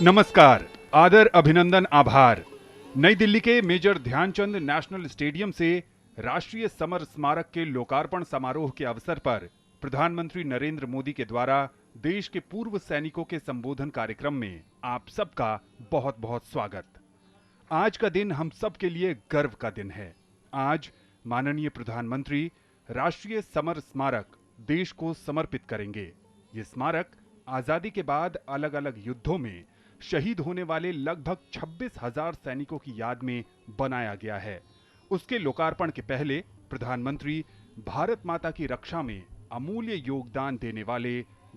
नमस्कार, आदर, अभिनंदन, आभार। नई दिल्ली के मेजर ध्यानचंद नेशनल स्टेडियम से राष्ट्रीय समर स्मारक के लोकार्पण समारोह के अवसर पर प्रधानमंत्री नरेंद्र मोदी के द्वारा देश के पूर्व सैनिकों के संबोधन कार्यक्रम में आप सबका बहुत बहुत स्वागत। आज का दिन हम सब के लिए गर्व का दिन है। आज माननीय प्रधानमंत्री राष्ट्रीय समर स्मारक देश को समर्पित करेंगे। ये स्मारक आजादी के बाद अलग अलग युद्धों में शहीद होने वाले लगभग 26,000 सैनिकों की याद में बनाया गया है। उसके लोकार्पण के पहले प्रधानमंत्री भारत माता की रक्षा में अमूल्य योगदान देने वाले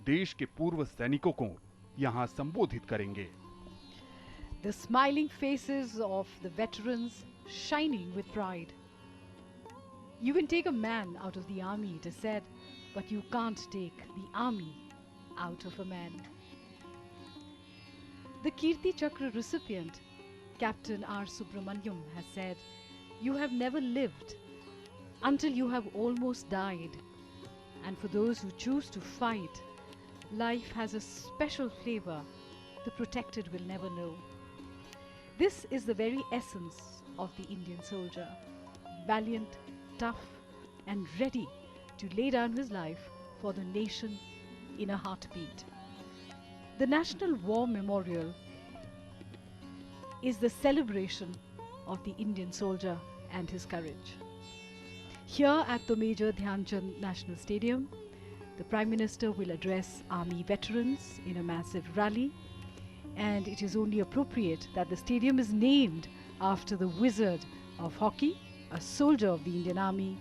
देश के पूर्व सैनिकों को यहां संबोधित करेंगे। The smiling faces of the veterans shining with pride. You can take a man out of the army, it is said, but you can't take the army out of a man. The Kirti Chakra recipient, Captain R. Subramaniam, has said, "You have never lived until you have almost died. And for those who choose to fight, life has a special flavor the protected will never know." This is the very essence of the Indian soldier, valiant, tough, and ready to lay down his life for the nation in a heartbeat. The National War Memorial is the celebration of the Indian soldier and his courage. Here at the Major Dhyanchand National Stadium, the Prime Minister will address Army veterans in a massive rally, and it is only appropriate that the stadium is named after the wizard of hockey, a soldier of the Indian Army,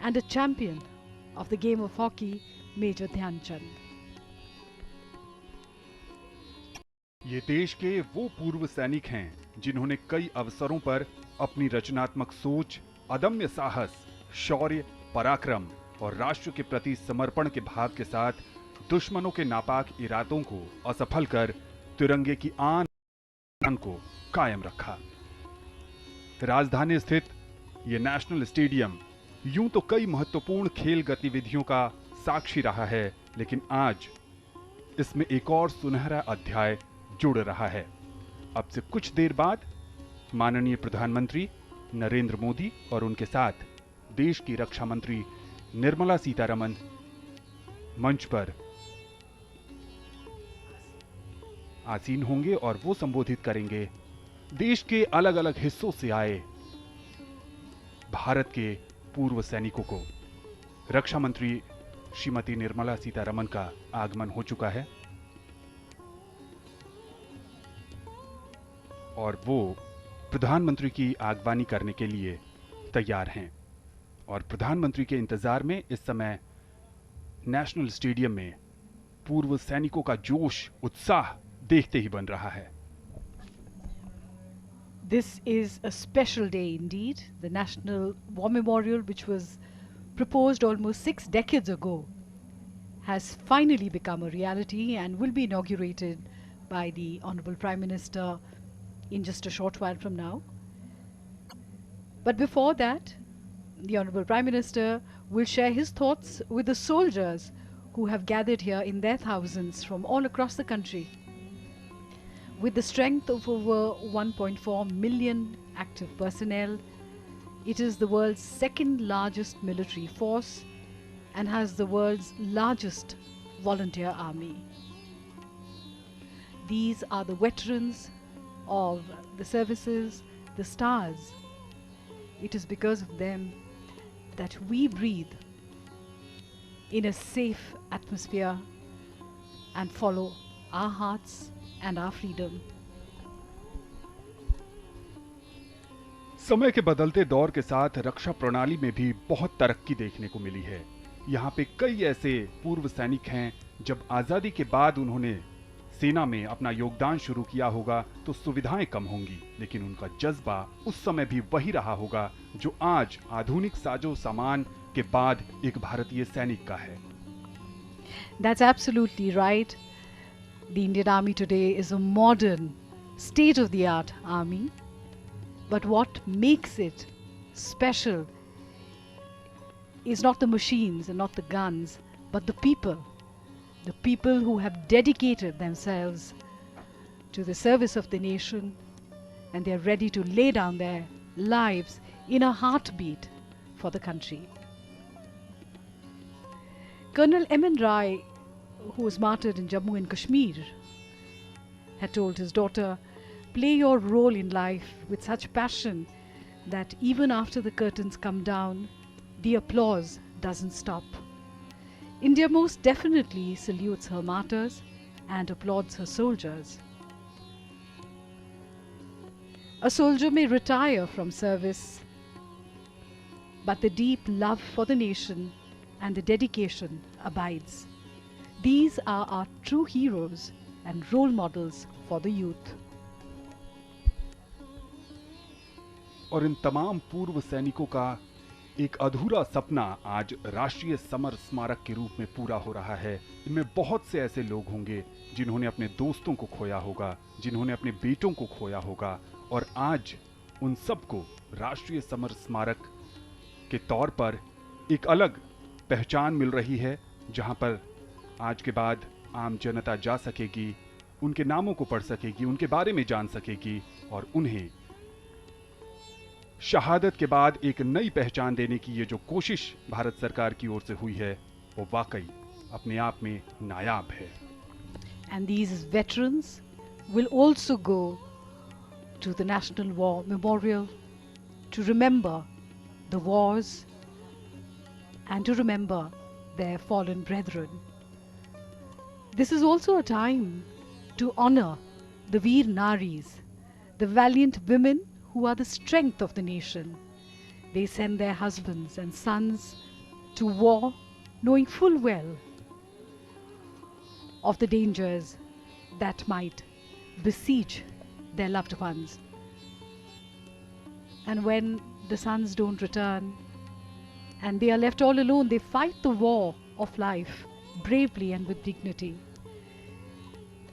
and a champion of the game of hockey, Major Dhyanchand. ये देश के वो पूर्व सैनिक हैं जिन्होंने कई अवसरों पर अपनी रचनात्मक सोच, अदम्य साहस, शौर्य, पराक्रम और राष्ट्र के प्रति समर्पण के भाव के साथ दुश्मनों के नापाक इरादों को असफल कर तिरंगे की आन को कायम रखा। राजधानी स्थित ये नेशनल स्टेडियम यूं तो कई महत्वपूर्ण खेल गतिविधियों का साक्षी रहा है, लेकिन आज इसमें एक और सुनहरा अध्याय जुड़ रहा है। अब से कुछ देर बाद माननीय प्रधानमंत्री नरेंद्र मोदी और उनके साथ देश की रक्षा मंत्री निर्मला सीतारमण मंच पर आसीन होंगे और वो संबोधित करेंगे देश के अलग अलग हिस्सों से आए भारत के पूर्व सैनिकों को। रक्षा मंत्री श्रीमती निर्मला सीतारमण का आगमन हो चुका है और वो प्रधानमंत्री की आगवानी करने के लिए तैयार हैं और प्रधानमंत्री के इंतजार में इस समय नेशनल स्टेडियम में पूर्व सैनिकों का जोश, उत्साह देखते ही बन रहा है। This is a special day indeed. The National War Memorial, which was proposed almost 6 decades ago, has finally become a reality and will be inaugurated by the Honorable Prime Minister in just a short while from now. But before that, the Honorable Prime Minister will share his thoughts with the soldiers who have gathered here in their thousands from all across the country. With the strength of over 1.4 million active personnel, it is the world's second largest military force and has the world's largest volunteer army. These are the veterans of the services, the stars. It is because of them that we breathe in a safe atmosphere and follow our hearts and our freedom. समय के बदलते दौर के साथ रक्षा प्रणाली में भी बहुत तरक्की देखने को मिली है। यहाँ पे कई ऐसे पूर्व सैनिक हैं, जब आजादी के बाद उन्होंने सेना में अपना योगदान शुरू किया होगा तो सुविधाएं कम होंगी, लेकिन उनका जज्बा उस समय भी वही रहा होगा जो आज आधुनिक साजो सामान के बाद एक भारतीय सैनिक का है। That's absolutely right. The Indian Army today is a modern, state-of-the-art army. But what makes it special is not the machines and not the guns, but the people. The people who have dedicated themselves to the service of the nation, and they are ready to lay down their lives in a heartbeat for the country. Colonel M.N. Rai, who was martyred in Jammu and Kashmir, had told his daughter, "Play your role in life with such passion that even after the curtains come down, the applause doesn't stop." India most definitely salutes her martyrs and applauds her soldiers. A soldier may retire from service, but the deep love for the nation and the dedication abides. These are our true heroes and role models for the youth. और इन तमाम पूर्व सैनिकों का एक अधूरा सपना आज राष्ट्रीय समर स्मारक के रूप में पूरा हो रहा है। इनमें बहुत से ऐसे लोग होंगे जिन्होंने अपने दोस्तों को खोया होगा, जिन्होंने अपने बेटों को खोया होगा, और आज उन सबको राष्ट्रीय समर स्मारक के तौर पर एक अलग पहचान मिल रही है, जहां पर आज के बाद आम जनता जा सकेगी, उनके नामों को पढ़ सकेगी, उनके बारे में जान सकेगी, और उन्हें शहादत के बाद एक नई पहचान देने की ये जो कोशिश भारत सरकार की ओर से हुई है, वो वाकई अपने आप में नायाब है। And these veterans will also go to the National War Memorial to remember the wars and to remember their fallen brethren. This is also a time to honor the Veer Naris, the valiant women who are the strength of the nation. They send their husbands and sons to war knowing full well of the dangers that might besiege their loved ones. And when the sons don't return and they are left all alone, they fight the war of life bravely and with dignity.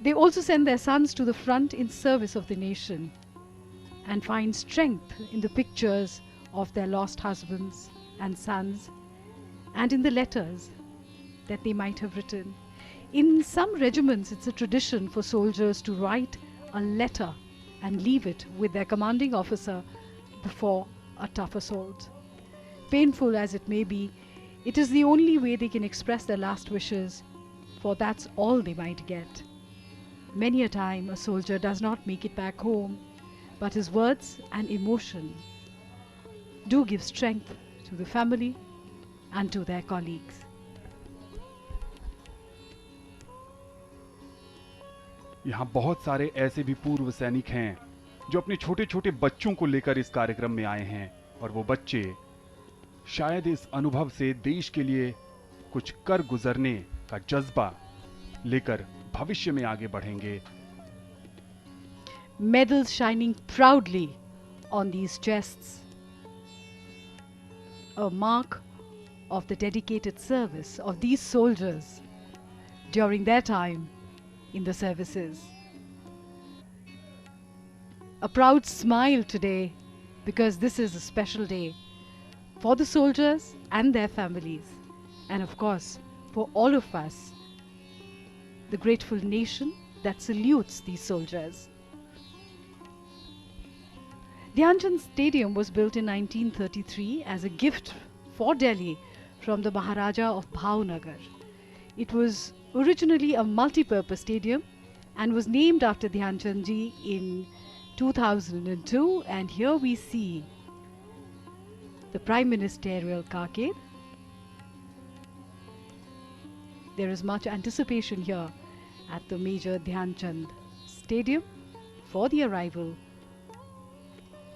They also send their sons to the front in service of the nation and find strength in the pictures of their lost husbands and sons and in the letters that they might have written. In some regiments, it's a tradition for soldiers to write a letter and leave it with their commanding officer before a tough assault. Painful as it may be, it is the only way they can express their last wishes, for that's all they might get. Many a time, a soldier does not make it back home, but his words and emotion do give strength to the family and to their colleagues. यहाँ बहुत सारे ऐसे भी पूर्व सैनिक हैं जो अपने छोटे छोटे बच्चों को लेकर इस कार्यक्रम में आए हैं, और वो बच्चे शायद इस अनुभव से देश के लिए कुछ कर गुजरने का जज्बा लेकर भविष्य में आगे बढ़ेंगे। Medals shining proudly on these chests, a mark of the dedicated service of these soldiers during their time in the services. A proud smile today, because this is a special day for the soldiers and their families, and of course for all of us, the grateful nation that salutes these soldiers. Dhyan Chand Stadium was built in 1933 as a gift for Delhi from the Maharaja of Bhavnagar. It was originally a multi-purpose stadium and was named after Dhyan Chand ji in 2002, and here we see the Prime Ministerial Carcade. There is much anticipation here at the Major Dhyan Chand Stadium for the arrival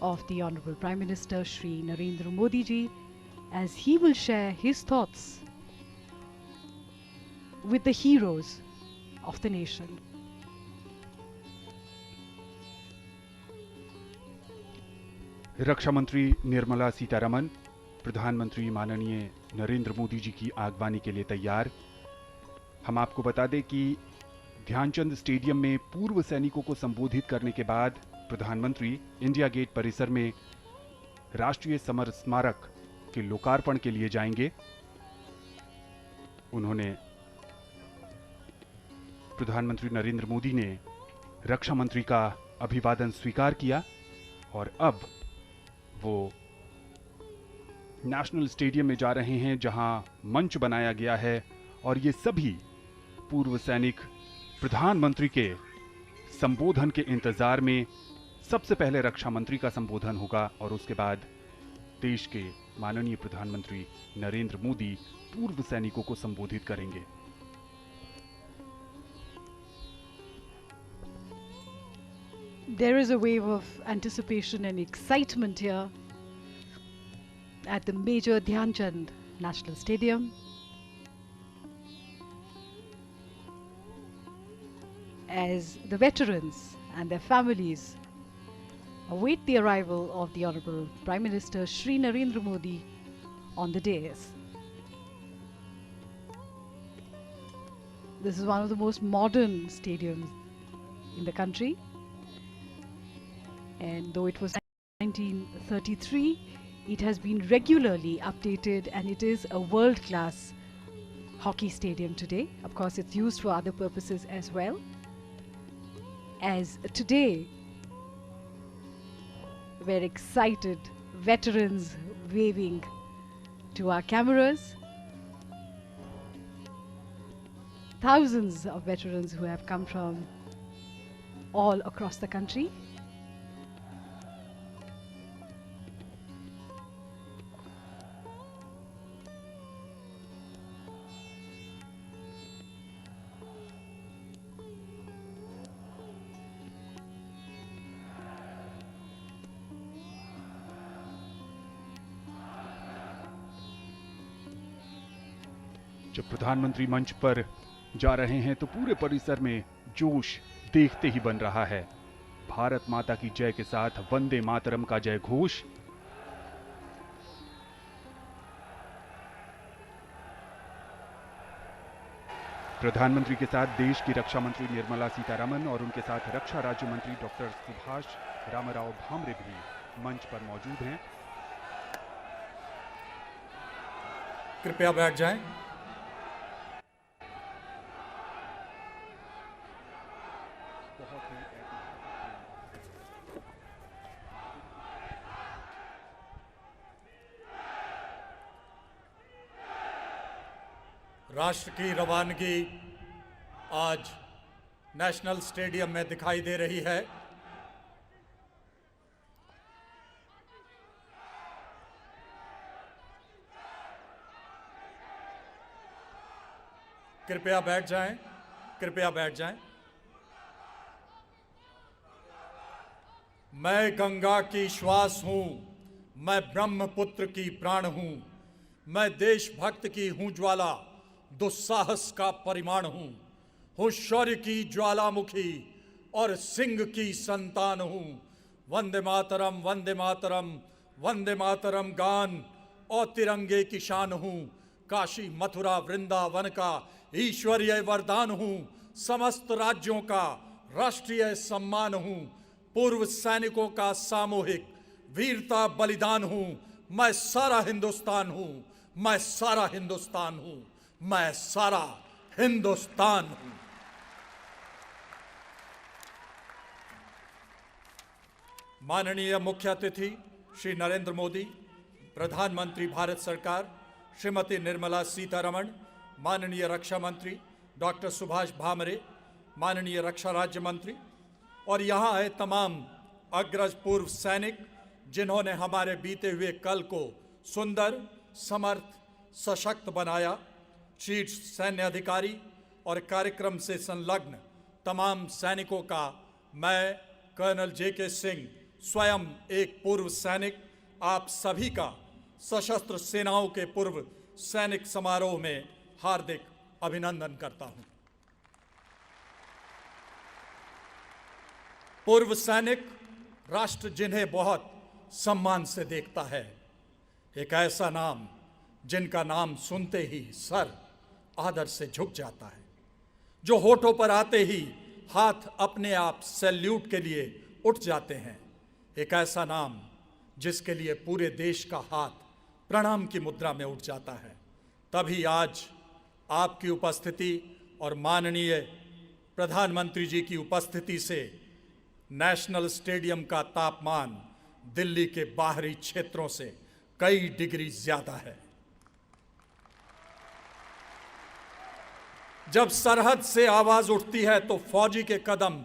of the Honorable Prime Minister Shri Narendra Modi ji, as he will share his thoughts with the heroes of the nation. रक्षा मंत्री निर्मला सीतारमण प्रधानमंत्री माननीय नरेंद्र मोदी जी की आगवानी के लिए तैयार। हम आपको बता दें कि ध्यानचंद स्टेडियम में पूर्व सैनिकों को संबोधित करने के बाद प्रधानमंत्री इंडिया गेट परिसर में राष्ट्रीय समर स्मारक के लोकार्पण के लिए जाएंगे। उन्होंने प्रधानमंत्री नरेंद्र मोदी ने रक्षा मंत्री का अभिवादन स्वीकार किया और अब वो नेशनल स्टेडियम में जा रहे हैं, जहां मंच बनाया गया है और ये सभी पूर्व सैनिक प्रधानमंत्री के संबोधन के इंतजार में। सबसे पहले रक्षा मंत्री का संबोधन होगा और उसके बाद देश के माननीय प्रधानमंत्री नरेंद्र मोदी पूर्व सैनिकों को संबोधित करेंगे। There is a wave of anticipation and excitement here at the Major Dhyan Chand National Stadium as the veterans and their families await the arrival of the Honorable Prime Minister Shri Narendra Modi on the dais. This is one of the most modern stadiums in the country, and though it was 1933, it has been regularly updated and it is a world-class hockey stadium today. Of course, it's used for other purposes as well. As today, we're excited veterans waving to our cameras. Thousands of veterans who have come from all across the country. जब प्रधानमंत्री मंच पर जा रहे हैं तो पूरे परिसर में जोश देखते ही बन रहा है। भारत माता की जय के साथ वंदे मातरम का जय घोष। प्रधानमंत्री के साथ देश की रक्षा मंत्री निर्मला सीतारमण और उनके साथ रक्षा राज्य मंत्री डॉक्टर सुभाष रामराव भामरे भी मंच पर मौजूद हैं। कृपया बैठ जाएं। राष्ट्र की रवानगी आज नेशनल स्टेडियम में दिखाई दे रही है। कृपया बैठ जाएं, कृपया बैठ जाएं। मैं गंगा की श्वास हूं, मैं ब्रह्मपुत्र की प्राण हूं, मैं देशभक्त की हूं ज्वाला, दुस्साहस का परिमाण हूं शौर्य की ज्वालामुखी और सिंह की संतान हूं। वंदे मातरम, वंदे मातरम, वंदे मातरम गान और तिरंगे की शान हूं। काशी मथुरा वृंदावन का ईश्वरीय वरदान हूं। समस्त राज्यों का राष्ट्रीय सम्मान हूं। पूर्व सैनिकों का सामूहिक वीरता बलिदान हूं। मैं सारा हिंदुस्तान हूं, मैं सारा हिंदुस्तान हूं, मैं सारा हिंदुस्तान हूं। माननीय मुख्य अतिथि श्री नरेंद्र मोदी, प्रधानमंत्री भारत सरकार श्रीमती निर्मला सीतारमण, माननीय रक्षा मंत्री डॉक्टर सुभाष भामरे, माननीय रक्षा राज्य मंत्री और यहाँ आए तमाम अग्रज पूर्व सैनिक जिन्होंने हमारे बीते हुए कल को सुंदर, समर्थ, सशक्त बनाया। शीर्ष सैन्य अधिकारी और कार्यक्रम से संलग्न तमाम सैनिकों का मैं कर्नल JK सिंह, स्वयं एक पूर्व सैनिक, आप सभी का सशस्त्र सेनाओं के पूर्व सैनिक समारोह में हार्दिक अभिनंदन करता हूं। पूर्व सैनिक राष्ट्र जिन्हें बहुत सम्मान से देखता है, एक ऐसा नाम जिनका नाम सुनते ही सर आदर से झुक जाता है, जो होठों पर आते ही हाथ अपने आप सैल्यूट के लिए उठ जाते हैं। एक ऐसा नाम जिसके लिए पूरे देश का हाथ प्रणाम की मुद्रा में उठ जाता है। तभी आज आपकी उपस्थिति और माननीय प्रधानमंत्री जी की उपस्थिति से नेशनल स्टेडियम का तापमान दिल्ली के बाहरी क्षेत्रों से कई डिग्री ज्यादा है। जब सरहद से आवाज उठती है तो फौजी के कदम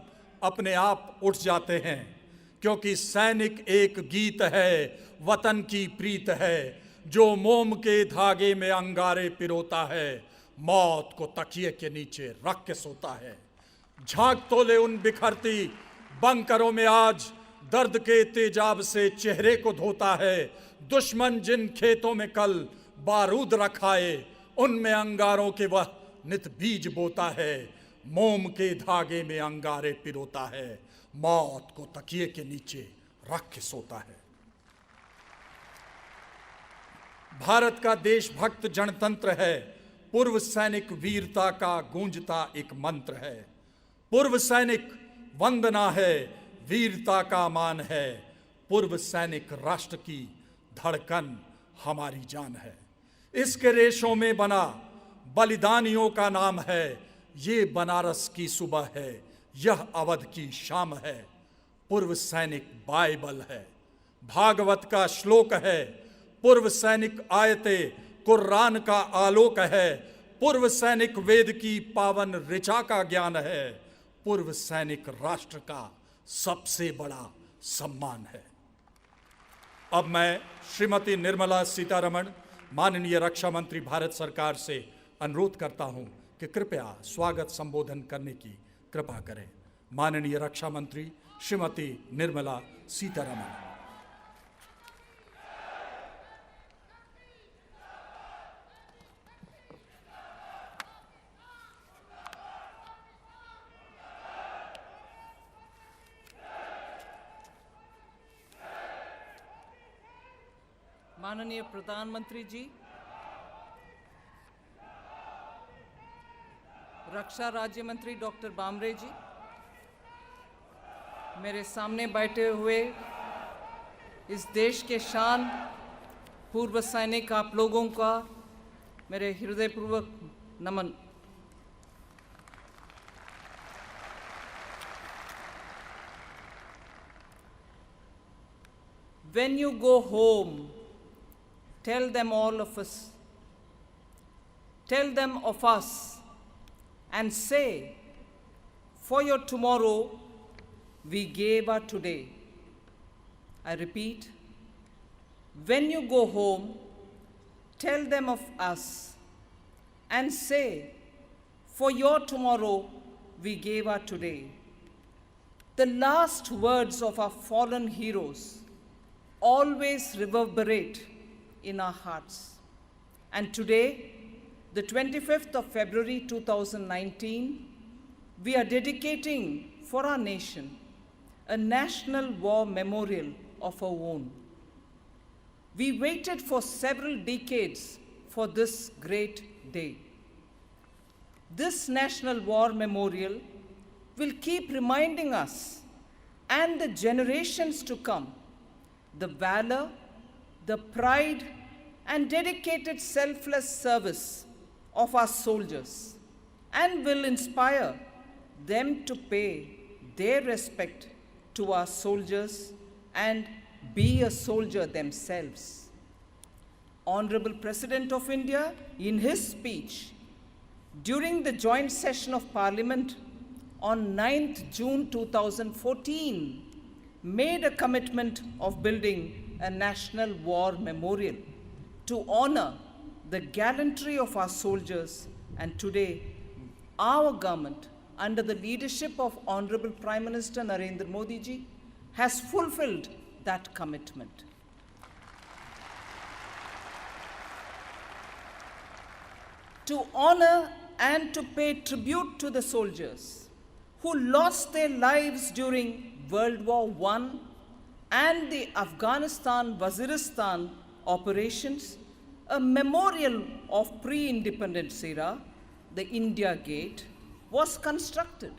अपने आप उठ जाते हैं, क्योंकि सैनिक एक गीत है, वतन की प्रीत है, जो मोम के धागे में अंगारे पिरोता है, मौत को तकिए के नीचे रख के सोता है। झांक तो ले उन बिखरती बंकरों में आज, दर्द के तेजाब से चेहरे को धोता है। दुश्मन जिन खेतों में कल बारूद रखाए, उनमें अंगारों के वह नित बीज बोता है। मोम के धागे में अंगारे पिरोता है, मौत को तकिए के नीचे रख के सोता है। भारत का देशभक्त जनतंत्र है, पूर्व सैनिक वीरता का गूंजता एक मंत्र है। पूर्व सैनिक वंदना है, वीरता का मान है। पूर्व सैनिक राष्ट्र की धड़कन हमारी जान है। इसके रेशों में बना बलिदानियों का नाम है। ये बनारस की सुबह है, यह अवध की शाम है। पूर्व सैनिक बाइबल है, भागवत का श्लोक है। पूर्व सैनिक आयते कुरान का आलोक है। पूर्व सैनिक वेद की पावन ऋचा का ज्ञान है। पूर्व सैनिक राष्ट्र का सबसे बड़ा सम्मान है। अब मैं श्रीमती निर्मला सीतारमण, माननीय रक्षा मंत्री भारत सरकार से अनुरोध करता हूं कि कृपया स्वागत संबोधन करने की कृपा करें। माननीय रक्षा मंत्री श्रीमती निर्मला सीतारमण। माननीय प्रधानमंत्री जी, रक्षा राज्य मंत्री डॉक्टर बामरे जी, मेरे सामने बैठे हुए इस देश के शान पूर्व सैनिक आप लोगों का मेरे हृदयपूर्वक नमन। When you go home, tell them all of us, tell them of us, and say, for your tomorrow, we gave our today. I repeat, when you go home, tell them of us, and say, for your tomorrow, we gave our today. The last words of our fallen heroes always reverberate in our hearts. And today, the 25th of February 2019, we are dedicating for our nation a national war memorial of our own. We waited for several decades for this great day. This national war memorial will keep reminding us and the generations to come the valor, the pride, and dedicated selfless service of our soldiers, and will inspire them to pay their respect to our soldiers and be a soldier themselves. Honorable President of India, in his speech during the joint session of Parliament on 9th June 2014, made a commitment of building a national war memorial to honor the gallantry of our soldiers, and today our government, under the leadership of Honorable Prime Minister Narendra Modi ji, has fulfilled that commitment. To honor and to pay tribute to the soldiers who lost their lives during World War I and the Afghanistan-Waziristan operations, a memorial of pre-independence era, the India Gate, was constructed.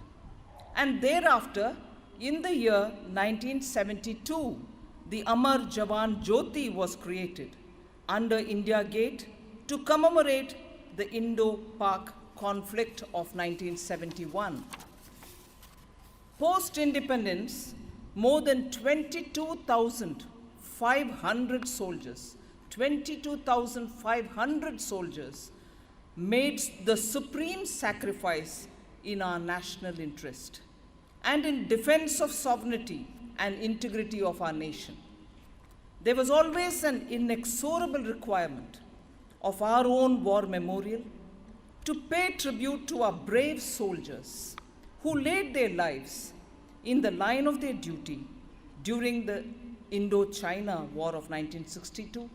And thereafter, in the year 1972, the Amar Jawan Jyoti was created under India Gate to commemorate the Indo-Pak conflict of 1971. Post-independence, more than 22,500 soldiers, 22,500 soldiers made the supreme sacrifice in our national interest and in defense of sovereignty and integrity of our nation. There was always an inexorable requirement of our own war memorial to pay tribute to our brave soldiers who laid their lives in the line of their duty during the Indo-China War of 1962,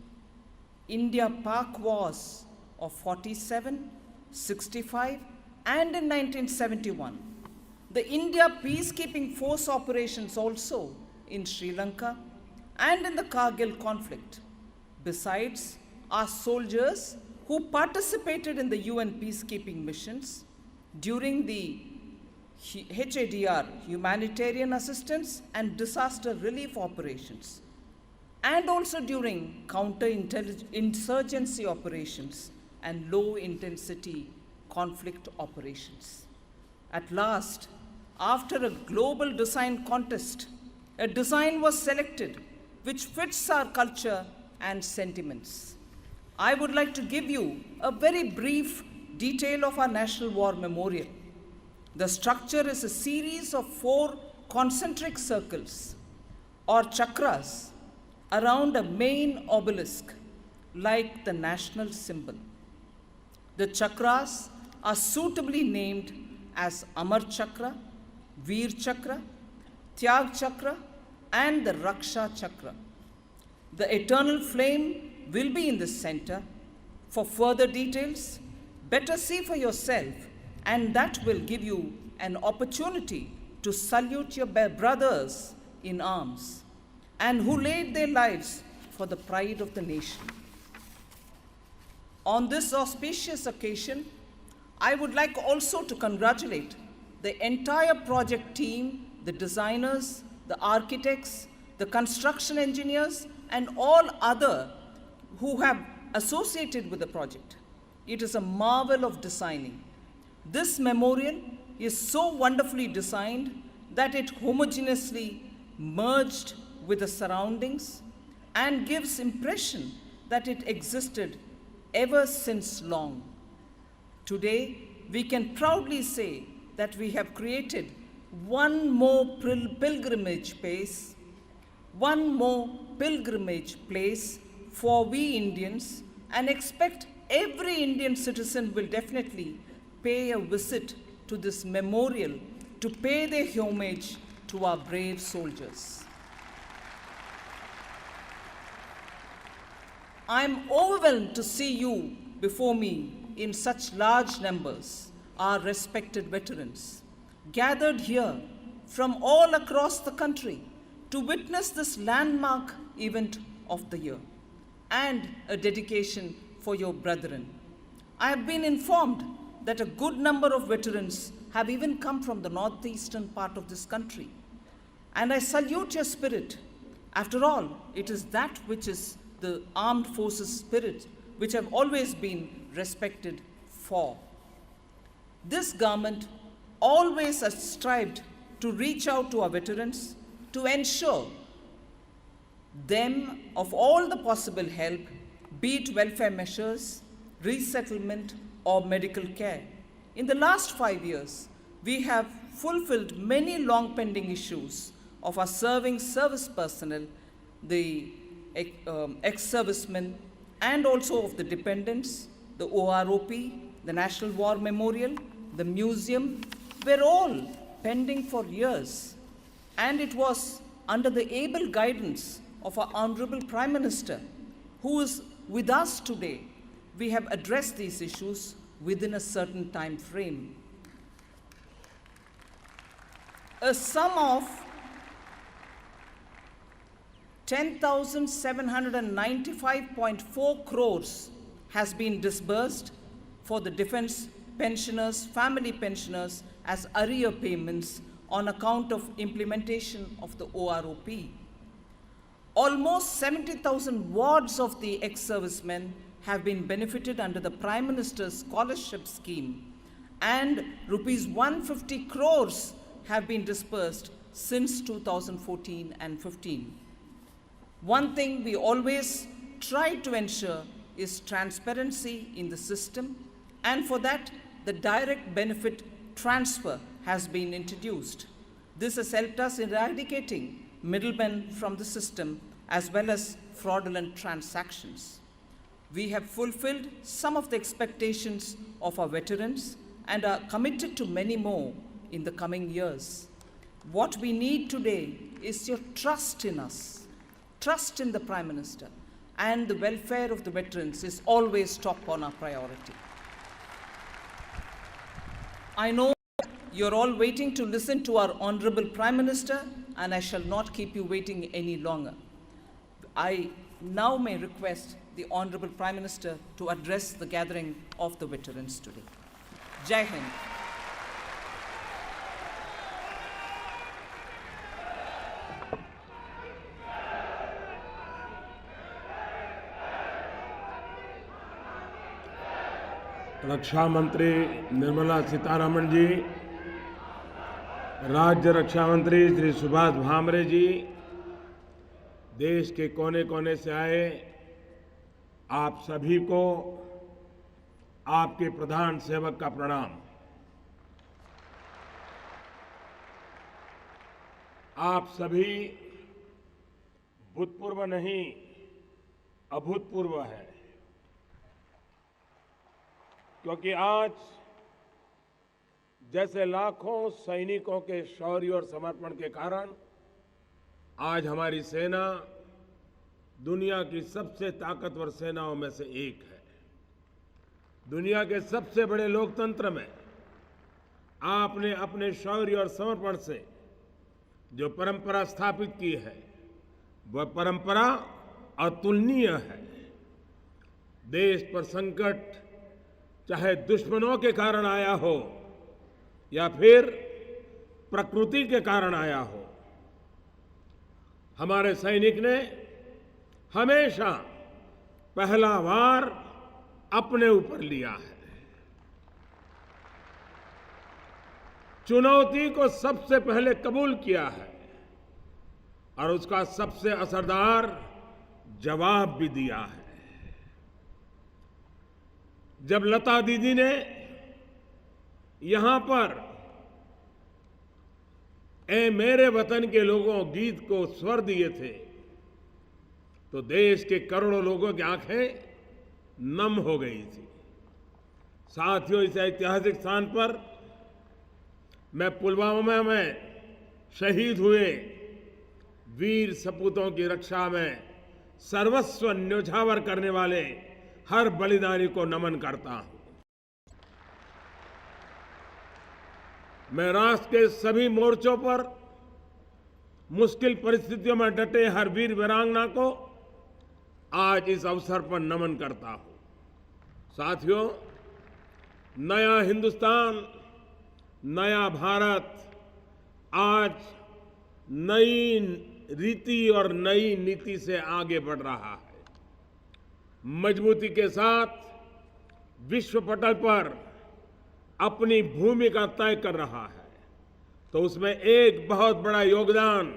India-Pak Wars of 47, 65, and in 1971, the India peacekeeping force operations also in Sri Lanka and in the Kargil conflict. Besides, our soldiers who participated in the UN peacekeeping missions during the HADR, humanitarian assistance and disaster relief operations, and also during counter-insurgency operations and low-intensity conflict operations. At last, after a global design contest, a design was selected which fits our culture and sentiments. I would like to give you a very brief detail of our National War Memorial. The structure is a series of 4 concentric circles or chakras around a main obelisk like the national symbol. The chakras are suitably named as Amar Chakra, Veer Chakra, Tyag Chakra, and the Raksha Chakra. The eternal flame will be in the center. For further details, better see for yourself, and that will give you an opportunity to salute your brothers in arms and who laid their lives for the pride of the nation. On this auspicious occasion, I would like also to congratulate the entire project team, the designers, the architects, the construction engineers, and all other who have associated with the project. It is a marvel of designing. This memorial is so wonderfully designed that it homogeneously merged with the surroundings and gives impression that it existed ever since long. Today, we can proudly say that we have created one more pilgrimage place for we Indians, and expect every Indian citizen will definitely pay a visit to this memorial to pay their homage to our brave soldiers. I am overwhelmed to see you before me in such large numbers, our respected veterans, gathered here from all across the country to witness this landmark event of the year and a dedication for your brethren. I have been informed that a good number of veterans have even come from the northeastern part of this country. And I salute your spirit. After all, it is that which is the armed forces spirit, which have always been respected for. This government always has strived to reach out to our veterans to ensure them of all the possible help, be it welfare measures, resettlement, or medical care. In the last 5 years, we have fulfilled many long pending issues of our serving service personnel, the ex-servicemen, and also of the dependents. The OROP, the National War Memorial, the museum were all pending for years. And it was under the able guidance of our Honorable Prime Minister, who is with us today, we have addressed these issues within a certain time frame. A sum of 10,795.4 crores has been disbursed for the defense pensioners, family pensioners as arrear payments on account of implementation of the OROP. Almost 70,000 wards of the ex-servicemen have been benefited under the Prime Minister's scholarship scheme, and rupees 150 crores have been dispersed since 2014 and 15. One thing we always try to ensure is transparency in the system, and for that, the direct benefit transfer has been introduced. This has helped us in eradicating middlemen from the system as well as fraudulent transactions. We have fulfilled some of the expectations of our veterans and are committed to many more in the coming years. What we need today is your trust in us, trust in the Prime Minister, and the welfare of the veterans is always top on our priority. I know you're all waiting to listen to our Honorable Prime Minister, and I shall not keep you waiting any longer. I now may request the Honorable Prime Minister to address the gathering of the veterans today. Jai Hind. रक्षा मंत्री निर्मला सीतारमण जी, राज्य रक्षा मंत्री श्री सुभाष भामरे जी, देश के कोने कोने से आए आप सभी को आपके प्रधान सेवक का प्रणाम। आप सभी भूतपूर्व नहीं, अभूतपूर्व है, क्योंकि आज जैसे लाखों सैनिकों के शौर्य और समर्पण के कारण आज हमारी सेना दुनिया की सबसे ताकतवर सेनाओं में से एक है। दुनिया के सबसे बड़े लोकतंत्र में आपने अपने शौर्य और समर्पण से जो परंपरा स्थापित की है, वह परंपरा अतुलनीय है। देश पर संकट चाहे दुश्मनों के कारण आया हो या फिर प्रकृति के कारण आया हो, हमारे सैनिक ने हमेशा पहला वार अपने ऊपर लिया है। चुनौती को सबसे पहले कबूल किया है और उसका सबसे असरदार जवाब भी दिया है। जब लता दीदी ने यहां पर ए मेरे वतन के लोगों गीत को स्वर दिए थे, तो देश के करोड़ों लोगों की आंखें नम हो गई थी। साथियों, इस ऐतिहासिक स्थान पर मैं पुलवामा में शहीद हुए वीर सपूतों की रक्षा में सर्वस्व न्योछावर करने वाले हर बलिदानी को नमन करता हूं। मैं राष्ट्र के सभी मोर्चों पर मुश्किल परिस्थितियों में डटे हर वीर वीरांगना को आज इस अवसर पर नमन करता हूं। साथियों, नया हिंदुस्तान, नया भारत आज नई रीति और नई नीति से आगे बढ़ रहा है। मजबूती के साथ विश्व पटल पर अपनी भूमिका तय कर रहा है, तो उसमें एक बहुत बड़ा योगदान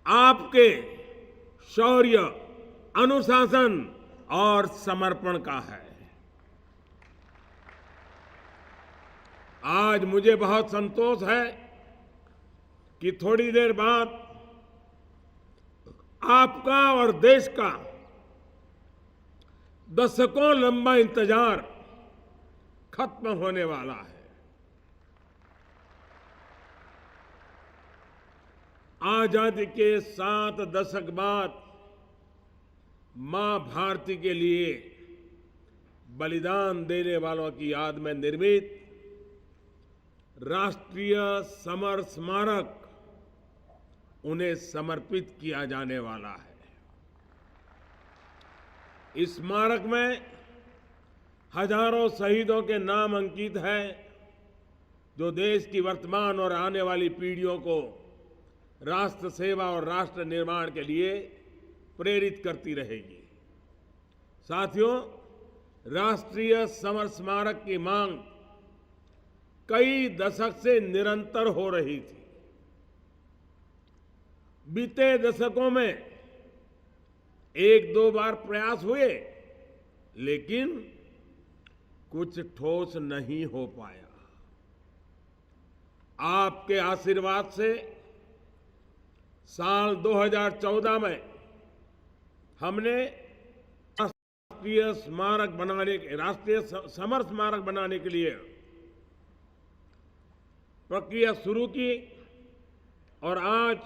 आपके शौर्य, अनुशासन और समर्पण का है। आज मुझे बहुत संतोष है कि थोड़ी देर बाद आपका और देश का दशकों लंबा इंतजार खत्म होने वाला है। आजादी के 7 दशक बाद मां भारती के लिए बलिदान देने वालों की याद में निर्मित राष्ट्रीय समर स्मारक उन्हें समर्पित किया जाने वाला है। इस स्मारक में हजारों शहीदों के नाम अंकित है, जो देश की वर्तमान और आने वाली पीढ़ियों को राष्ट्र सेवा और राष्ट्र निर्माण के लिए प्रेरित करती रहेगी। साथियों, राष्ट्रीय समर स्मारक की मांग कई दशक से निरंतर हो रही थी। बीते दशकों में एक दो बार प्रयास हुए, लेकिन कुछ ठोस नहीं हो पाया। आपके आशीर्वाद से साल 2014 में हमने राष्ट्रीय समर स्मारक बनाने के लिए प्रक्रिया शुरू की और आज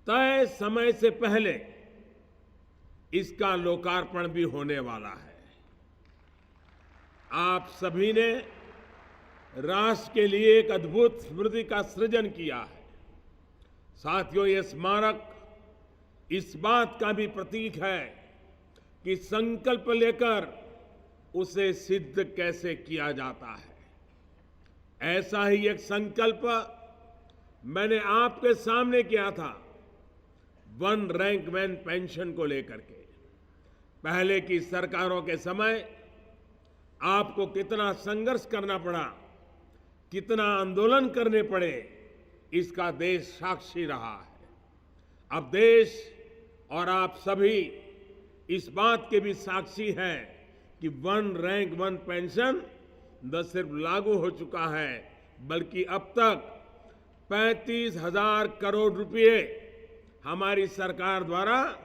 तय समय से पहले इसका लोकार्पण भी होने वाला है। आप सभी ने राष्ट्र के लिए एक अद्भुत स्मृति का सृजन किया है। साथियों, ये स्मारक इस बात का भी प्रतीक है कि संकल्प लेकर उसे सिद्ध कैसे किया जाता है। ऐसा ही एक संकल्प मैंने आपके सामने किया था वन रैंक वन पेंशन को लेकर के। पहले की सरकारों के समय आपको कितना संघर्ष करना पड़ा, कितना आंदोलन करने पड़े, इसका देश साक्षी रहा है। अब देश और आप सभी इस बात के भी साक्षी हैं कि वन रैंक वन पेंशन न सिर्फ लागू हो चुका है, बल्कि अब तक 35,000 करोड़ रुपए हमारी सरकार द्वारा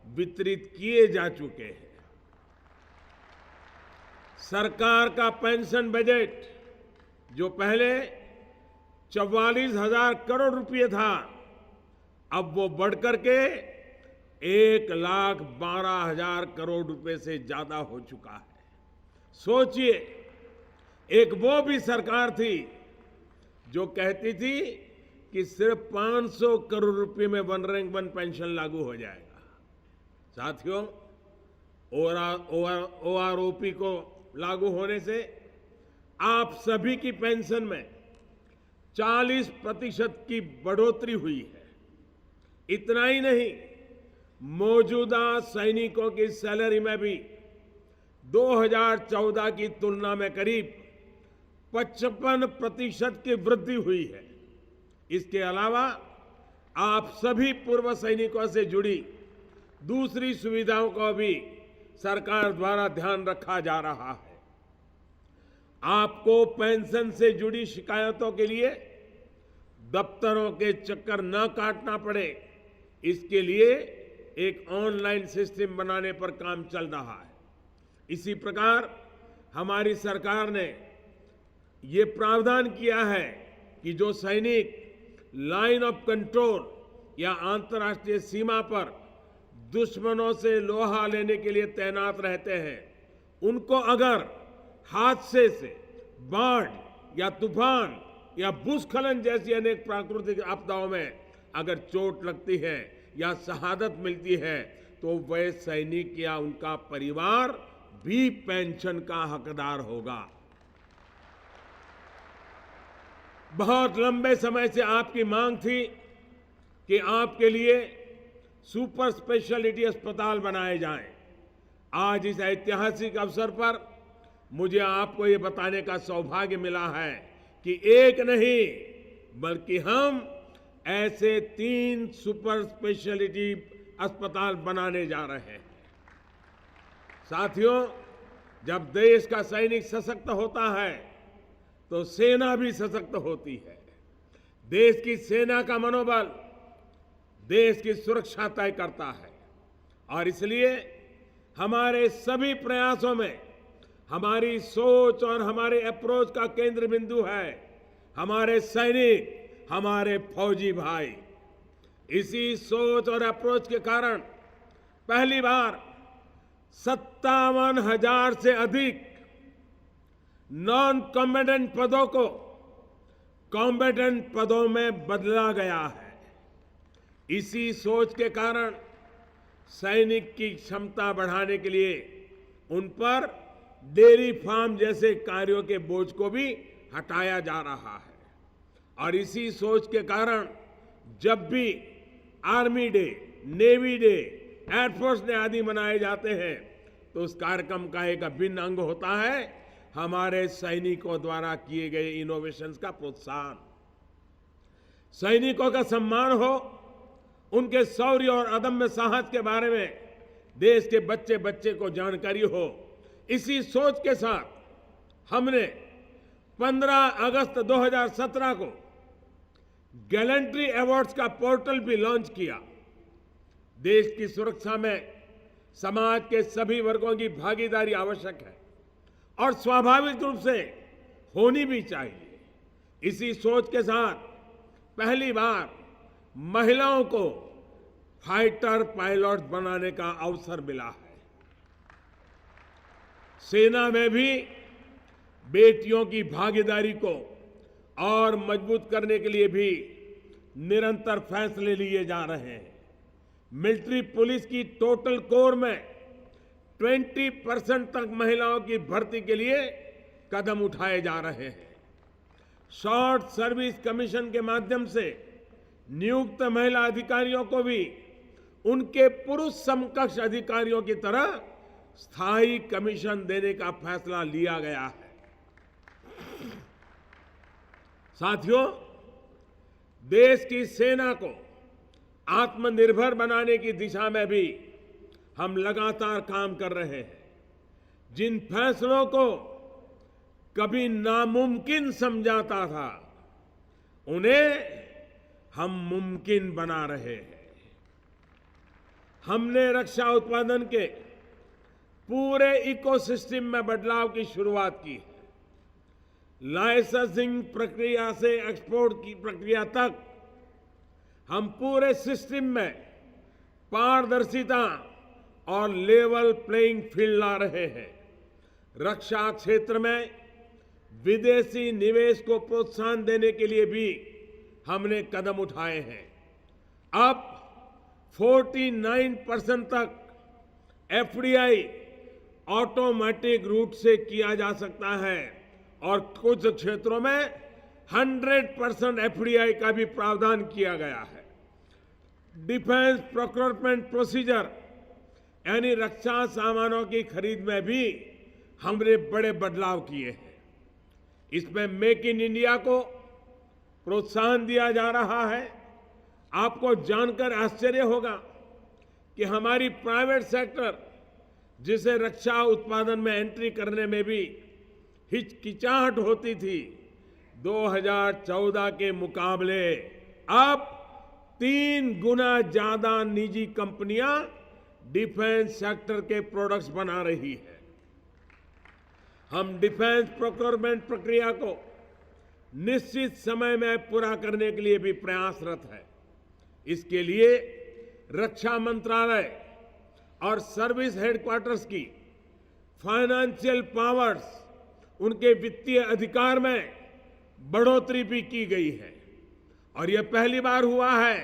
वितरित किए जा चुके हैं। सरकार का पेंशन बजट जो पहले 44,000 करोड़ रुपए था, अब वो बढ़कर के 1,12,000 करोड़ रुपए से ज्यादा हो चुका है। सोचिए, एक वो भी सरकार थी जो कहती थी कि सिर्फ 500 करोड़ रुपए में वन रैंक वन पेंशन लागू हो जाएगा। साथियों, ओआरओपी को लागू होने से आप सभी की पेंशन में 40% की बढ़ोतरी हुई है। इतना ही नहीं, मौजूदा सैनिकों की सैलरी में भी 2014 की तुलना में करीब 55% की वृद्धि हुई है। इसके अलावा आप सभी पूर्व सैनिकों से जुड़ी दूसरी सुविधाओं का भी सरकार द्वारा ध्यान रखा जा रहा है। आपको पेंशन से जुड़ी शिकायतों के लिए दफ्तरों के चक्कर न काटना पड़े, इसके लिए एक ऑनलाइन सिस्टम बनाने पर काम चल रहा है। इसी प्रकार हमारी सरकार ने ये प्रावधान किया है कि जो सैनिक लाइन ऑफ कंट्रोल या अंतर्राष्ट्रीय सीमा पर दुश्मनों से लोहा लेने के लिए तैनात रहते हैं, उनको अगर हादसे से, बाढ़ या तूफान या भूस्खलन जैसी अनेक प्राकृतिक आपदाओं में अगर चोट लगती है या शहादत मिलती है, तो वह सैनिक या उनका परिवार भी पेंशन का हकदार होगा। बहुत लंबे समय से आपकी मांग थी कि आपके लिए सुपर स्पेशलिटी अस्पताल बनाए जाएं। आज इस ऐतिहासिक अवसर पर मुझे आपको ये बताने का सौभाग्य मिला है कि एक नहीं बल्कि हम ऐसे 3 सुपर स्पेशलिटी अस्पताल बनाने जा रहे हैं। साथियों, जब देश का सैनिक सशक्त होता है तो सेना भी सशक्त होती है। देश की सेना का मनोबल देश की सुरक्षा तय करता है और इसलिए हमारे सभी प्रयासों में हमारी सोच और हमारे अप्रोच का केंद्र बिंदु है हमारे सैनिक, हमारे फौजी भाई। इसी सोच और अप्रोच के कारण पहली बार 57,000 से अधिक नॉन कॉम्बेटेंट पदों को कॉम्बेटेंट पदों में बदला गया है। इसी सोच के कारण सैनिक की क्षमता बढ़ाने के लिए उन पर डेयरी फार्म जैसे कार्यों के बोझ को भी हटाया जा रहा है। और इसी सोच के कारण जब भी army day, navy day, air force day आदि मनाए जाते हैं तो उस कार्यक्रम का एक अभिन्न अंग होता है हमारे सैनिकों द्वारा किए गए इनोवेशंस का प्रोत्साहन। सैनिकों का सम्मान हो, उनके शौर्य और अदम्य साहस के बारे में देश के बच्चे बच्चे को जानकारी हो, इसी सोच के साथ हमने 15 अगस्त 2017 को गैलेंट्री अवार्ड्स का पोर्टल भी लॉन्च किया। देश की सुरक्षा में समाज के सभी वर्गों की भागीदारी आवश्यक है और स्वाभाविक रूप से होनी भी चाहिए। इसी सोच के साथ पहली बार महिलाओं को फाइटर पायलट बनाने का अवसर मिला है। सेना में भी बेटियों की भागीदारी को और मजबूत करने के लिए भी निरंतर फैसले लिए जा रहे हैं। मिलिट्री पुलिस की टोटल कोर में 20% तक महिलाओं की भर्ती के लिए कदम उठाए जा रहे हैं। शॉर्ट सर्विस कमीशन के माध्यम से नियुक्त महिला अधिकारियों को भी उनके पुरुष समकक्ष अधिकारियों की तरह स्थायी कमीशन देने का फैसला लिया गया है। साथियों, देश की सेना को आत्मनिर्भर बनाने की दिशा में भी हम लगातार काम कर रहे हैं। जिन फैसलों को कभी नामुमकिन समझाता था, उन्हें हम मुमकिन बना रहे हैं। हमने रक्षा उत्पादन के पूरे इकोसिस्टम में बदलाव की शुरुआत की है। लाइसेंसिंग प्रक्रिया से एक्सपोर्ट की प्रक्रिया तक हम पूरे सिस्टम में पारदर्शिता और लेवल प्लेइंग फील्ड ला रहे हैं। रक्षा क्षेत्र में विदेशी निवेश को प्रोत्साहन देने के लिए भी हमने कदम उठाए हैं। अब 49% तक एफडीआई ऑटोमेटिक रूट से किया जा सकता है और कुछ क्षेत्रों में 100% एफडीआई का भी प्रावधान किया गया है। डिफेंस प्रोक्योरमेंट प्रोसीजर यानी रक्षा सामानों की खरीद में भी हमने बड़े बदलाव किए हैं। इसमें मेक इन इंडिया को प्रोत्साहन दिया जा रहा है। आपको जानकर आश्चर्य होगा कि हमारी प्राइवेट सेक्टर, जिसे रक्षा उत्पादन में एंट्री करने में भी हिचकिचाहट होती थी, 2014 के मुकाबले अब 3 गुना ज्यादा निजी कंपनियां डिफेंस सेक्टर के प्रोडक्ट्स बना रही है। हम डिफेंस प्रोक्योरमेंट प्रक्रिया को निश्चित समय में पूरा करने के लिए भी प्रयासरत है। इसके लिए रक्षा मंत्रालय और सर्विस हेडक्वार्टर्स की फाइनेंशियल पावर्स, उनके वित्तीय अधिकार में बढ़ोतरी भी की गई है। और यह पहली बार हुआ है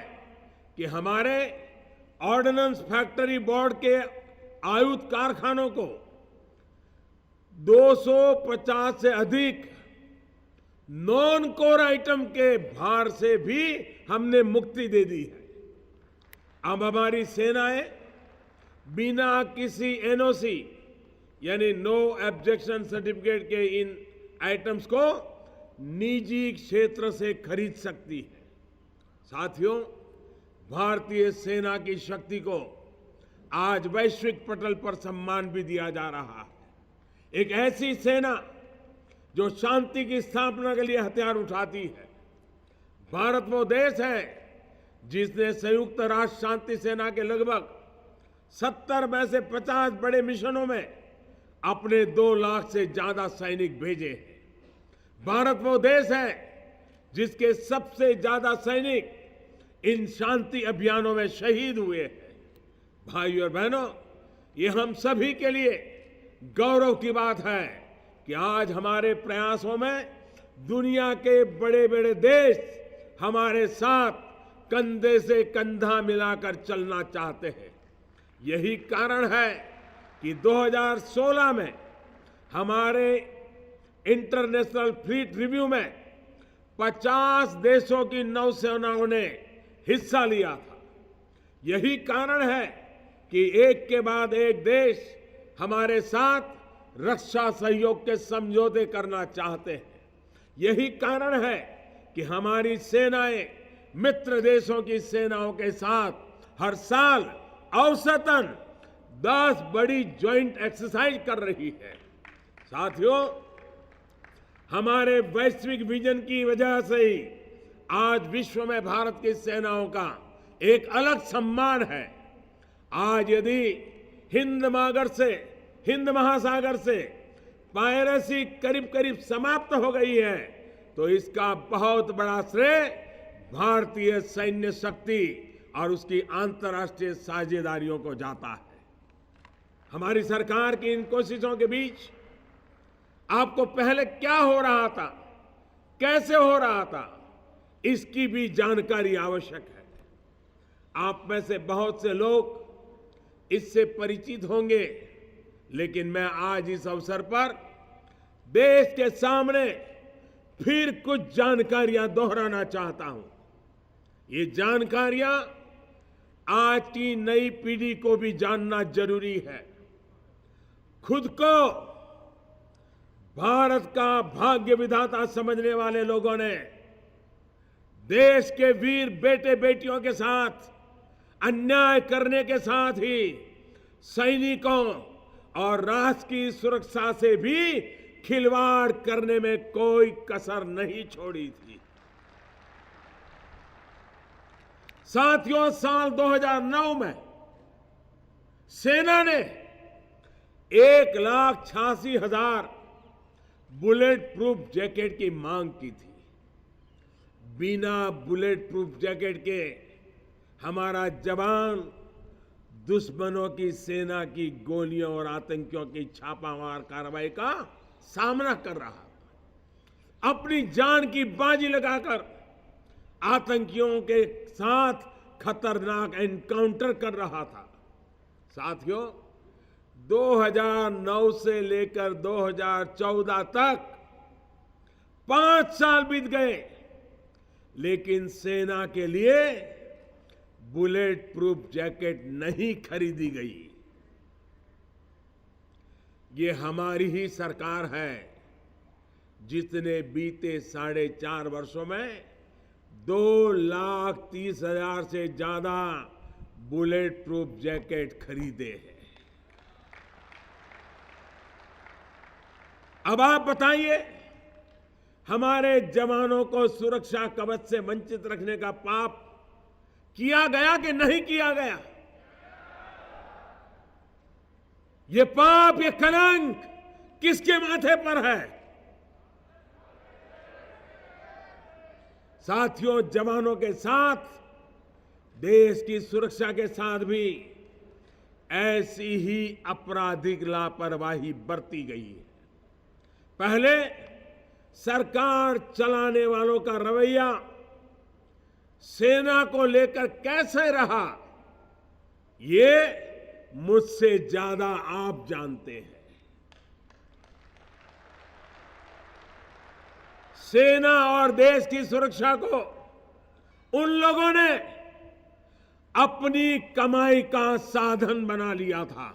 कि हमारे ऑर्डिनेंस फैक्ट्री बोर्ड के आयुध कारखानों को 250 से अधिक नॉन कोर आइटम के भार से भी हमने मुक्ति दे दी है। अब हमारी सेनाएं बिना किसी एनओसी यानी नो ऑब्जेक्शन सर्टिफिकेट के इन आइटम्स को निजी क्षेत्र से खरीद सकती है। साथियों, भारतीय सेना की शक्ति को आज वैश्विक पटल पर सम्मान भी दिया जा रहा है। एक ऐसी सेना जो शांति की स्थापना के लिए हथियार उठाती है। भारत वो देश है जिसने संयुक्त राष्ट्र शांति सेना के लगभग 70 में से 50 बड़े मिशनों में अपने 2 लाख से ज्यादा सैनिक भेजे हैं। भारत वो देश है जिसके सबसे ज्यादा सैनिक इन शांति अभियानों में शहीद हुए हैं। भाइयों और बहनों, ये हम सभी के लिए गौरव की बात है कि आज हमारे प्रयासों में दुनिया के बड़े बड़े देश हमारे साथ कंधे से कंधा मिलाकर चलना चाहते हैं। यही कारण है कि 2016 में हमारे इंटरनेशनल फ्लीट रिव्यू में 50 देशों की नौसेनाओं ने हिस्सा लिया था। यही कारण है कि एक के बाद एक देश हमारे साथ रक्षा सहयोग के समझौते करना चाहते हैं। यही कारण है कि हमारी सेनाएं मित्र देशों की सेनाओं के साथ हर साल औसतन 10 बड़ी ज्वाइंट एक्सरसाइज कर रही है। साथियों, हमारे वैश्विक विजन की वजह से ही आज विश्व में भारत की सेनाओं का एक अलग सम्मान है। आज यदि हिंद महासागर से पायरेसी करीब करीब समाप्त हो गई है, तो इसका बहुत बड़ा श्रेय भारतीय सैन्य शक्ति और उसकी अंतर्राष्ट्रीय साझेदारियों को जाता है। हमारी सरकार की इन कोशिशों के बीच आपको पहले क्या हो रहा था, कैसे हो रहा था, इसकी भी जानकारी आवश्यक है। आप में से बहुत से लोग इससे परिचित होंगे, लेकिन मैं आज इस अवसर पर देश के सामने फिर कुछ जानकारियां दोहराना चाहता हूं। ये जानकारियां आज की नई पीढ़ी को भी जानना जरूरी है। खुद को भारत का भाग्य विधाता समझने वाले लोगों ने देश के वीर बेटे बेटियों के साथ अन्याय करने के साथ ही सैनिकों और राष्ट्र की सुरक्षा से भी खिलवाड़ करने में कोई कसर नहीं छोड़ी थी। साथियों, साल 2009 में सेना ने 1,86,000 बुलेट प्रूफ जैकेट की मांग की थी। बिना बुलेट प्रूफ जैकेट के हमारा जवान दुश्मनों की सेना की गोलियों और आतंकियों की छापामार कार्रवाई का सामना कर रहा, अपनी जान की बाजी लगाकर आतंकियों के साथ खतरनाक एनकाउंटर कर रहा था। साथियों, 2009 से लेकर 2014 तक 5 साल बीत गए, लेकिन सेना के लिए बुलेट प्रूफ जैकेट नहीं खरीदी गई। ये हमारी ही सरकार है जिसने बीते 4.5 वर्षों में 2,30,000 से ज्यादा बुलेट प्रूफ जैकेट खरीदे हैं। अब आप बताइए, हमारे जवानों को सुरक्षा कवच से वंचित रखने का पाप किया गया कि नहीं किया गया? ये पाप, ये कलंक किसके माथे पर है? साथियों, जवानों के साथ देश की सुरक्षा के साथ भी ऐसी ही आपराधिक लापरवाही बरती गई है। पहले सरकार चलाने वालों का रवैया सेना को लेकर कैसे रहा, ये मुझसे ज्यादा आप जानते हैं। सेना और देश की सुरक्षा को उन लोगों ने अपनी कमाई का साधन बना लिया था।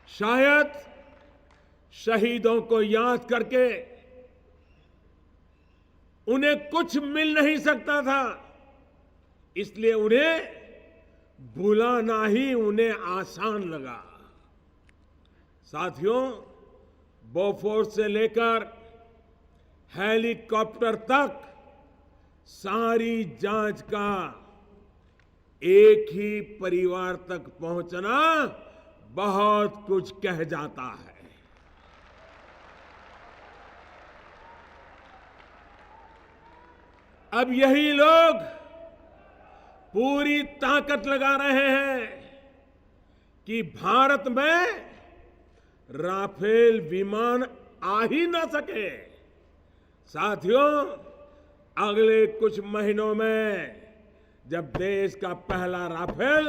शायद शहीदों को याद करके उन्हें कुछ मिल नहीं सकता था, इसलिए उन्हें भुलाना ही उन्हें आसान लगा। साथियों, बोफोर्स से लेकर हेलीकॉप्टर तक सारी जांच का एक ही परिवार तक पहुंचना बहुत कुछ कह जाता है। अब यही लोग पूरी ताकत लगा रहे हैं कि भारत में राफेल विमान आ ही ना सके। साथियों, अगले कुछ महीनों में जब देश का पहला राफेल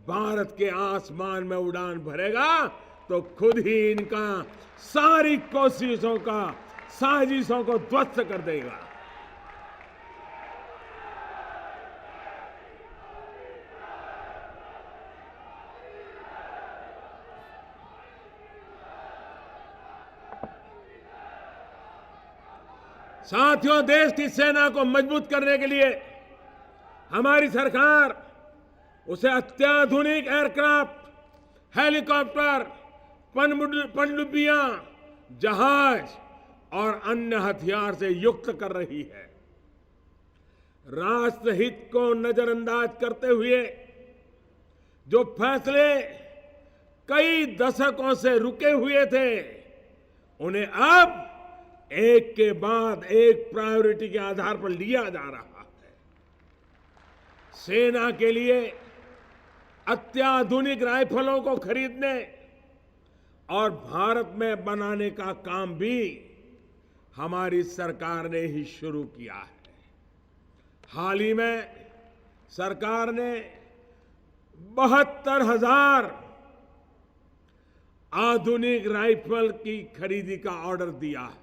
भारत के आसमान में उड़ान भरेगा, तो खुद ही इनका सारी कोशिशों का, साजिशों को ध्वस्त कर देगा। साथियों, देश की सेना को मजबूत करने के लिए हमारी सरकार उसे अत्याधुनिक एयरक्राफ्ट, हेलीकॉप्टर, पनडुब्बियां, जहाज और अन्य हथियार से युक्त कर रही है। राष्ट्र हित को नजरअंदाज करते हुए जो फैसले कई दशकों से रुके हुए थे, उन्हें अब एक के बाद एक प्रायोरिटी के आधार पर लिया जा रहा है। सेना के लिए अत्याधुनिक राइफलों को खरीदने और भारत में बनाने का काम भी हमारी सरकार ने ही शुरू किया है। हाल ही में सरकार ने 72,000 आधुनिक राइफल की खरीदी का ऑर्डर दिया है।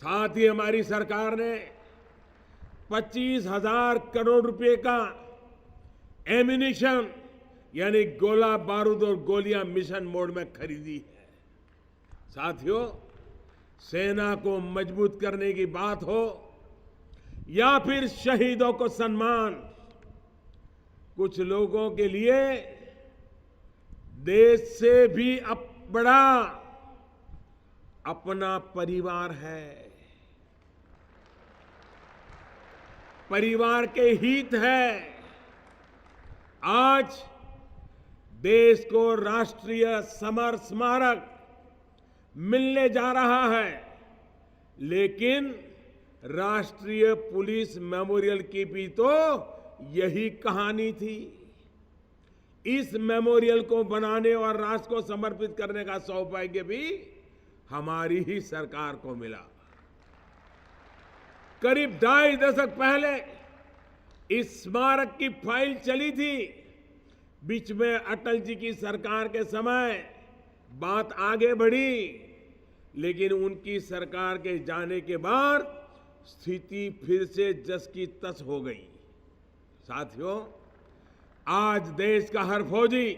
साथ ही हमारी सरकार ने 25,000 करोड़ रुपए का एम्यूनिशन यानी गोला बारूद और गोलियां मिशन मोड में खरीदी है। साथियों, सेना को मजबूत करने की बात हो या फिर शहीदों को सम्मान, कुछ लोगों के लिए देश से भी बड़ा अपना परिवार है। परिवार के हित है। आज देश को राष्ट्रीय समर स्मारक मिलने जा रहा है, लेकिन राष्ट्रीय पुलिस मेमोरियल की भी तो यही कहानी थी। इस मेमोरियल को बनाने और राष्ट्र को समर्पित करने का सौभाग्य भी हमारी ही सरकार को मिला। करीब 2.5 दशक पहले इस स्मारक की फाइल चली थी। बीच में अटल जी की सरकार के समय बात आगे बढ़ी, लेकिन उनकी सरकार के जाने के बाद स्थिति फिर से जस की तस हो गई। साथियों, आज देश का हर फौजी,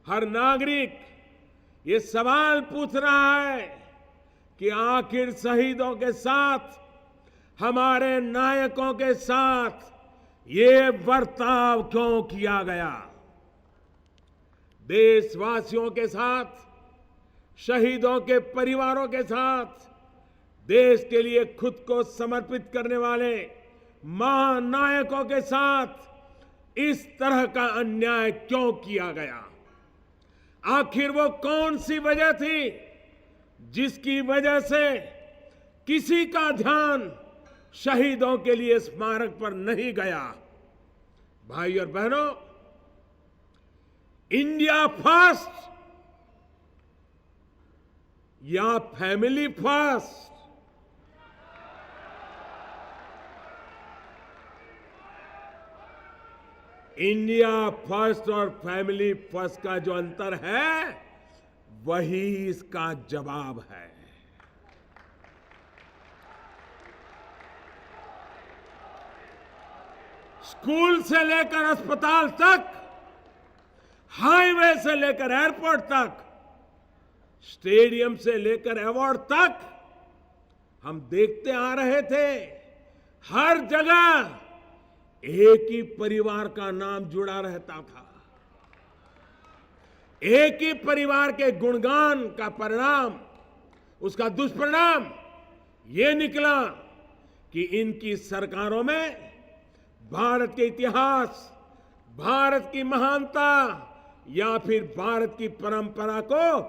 हर नागरिक ये सवाल पूछ रहा है कि आखिर शहीदों के साथ, हमारे नायकों के साथ ये बर्ताव क्यों किया गया। देशवासियों के साथ, शहीदों के परिवारों के साथ, देश के लिए खुद को समर्पित करने वाले महानायकों के साथ इस तरह का अन्याय क्यों किया गया। आखिर वो कौन सी वजह थी जिसकी वजह से किसी का ध्यान शहीदों के लिए स्मारक पर नहीं गया। भाई और बहनों, इंडिया फर्स्ट या फैमिली फर्स्ट, इंडिया फर्स्ट और फैमिली फर्स्ट का जो अंतर है, वही इसका जवाब है। स्कूल से लेकर अस्पताल तक, हाईवे से लेकर एयरपोर्ट तक, स्टेडियम से लेकर अवार्ड तक, हम देखते आ रहे थे हर जगह एक ही परिवार का नाम जुड़ा रहता था। एक ही परिवार के गुणगान का परिणाम, उसका दुष्परिणाम ये निकला कि इनकी सरकारों में भारत के इतिहास, भारत की महानता या फिर भारत की परंपरा को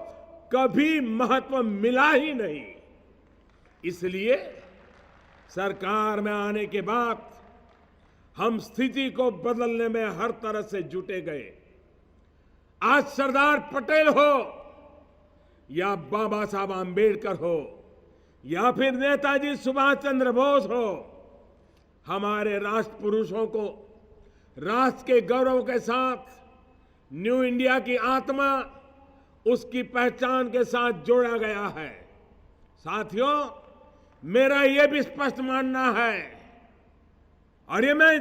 कभी महत्व मिला ही नहीं। इसलिए सरकार में आने के बाद हम स्थिति को बदलने में हर तरह से जुटे गए। आज सरदार पटेल हो या बाबा साहब आंबेडकर हो या फिर नेताजी सुभाष चंद्र बोस हो, हमारे राष्ट्र पुरुषों को राष्ट्र के गौरव के साथ, न्यू इंडिया की आत्मा, उसकी पहचान के साथ जोड़ा गया है। साथियों, मेरा यह भी स्पष्ट मानना है और ये मैं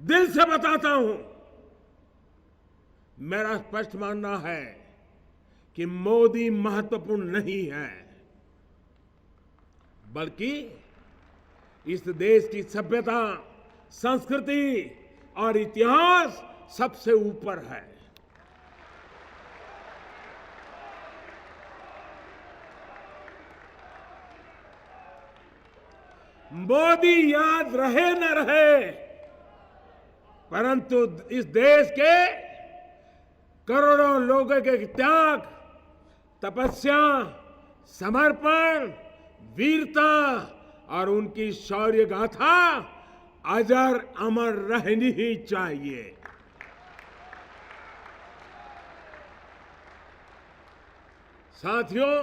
दिल से बताता हूं, मेरा स्पष्ट मानना है कि मोदी महत्वपूर्ण नहीं है। बल्कि इस देश की सभ्यता, संस्कृति और इतिहास सबसे ऊपर है। मोदी याद रहे न रहे, परंतु इस देश के करोड़ों लोगों के त्याग, तपस्या, समर्पण, वीरता और उनकी शौर्य गाथा अजर अमर रहनी ही चाहिए। साथियों,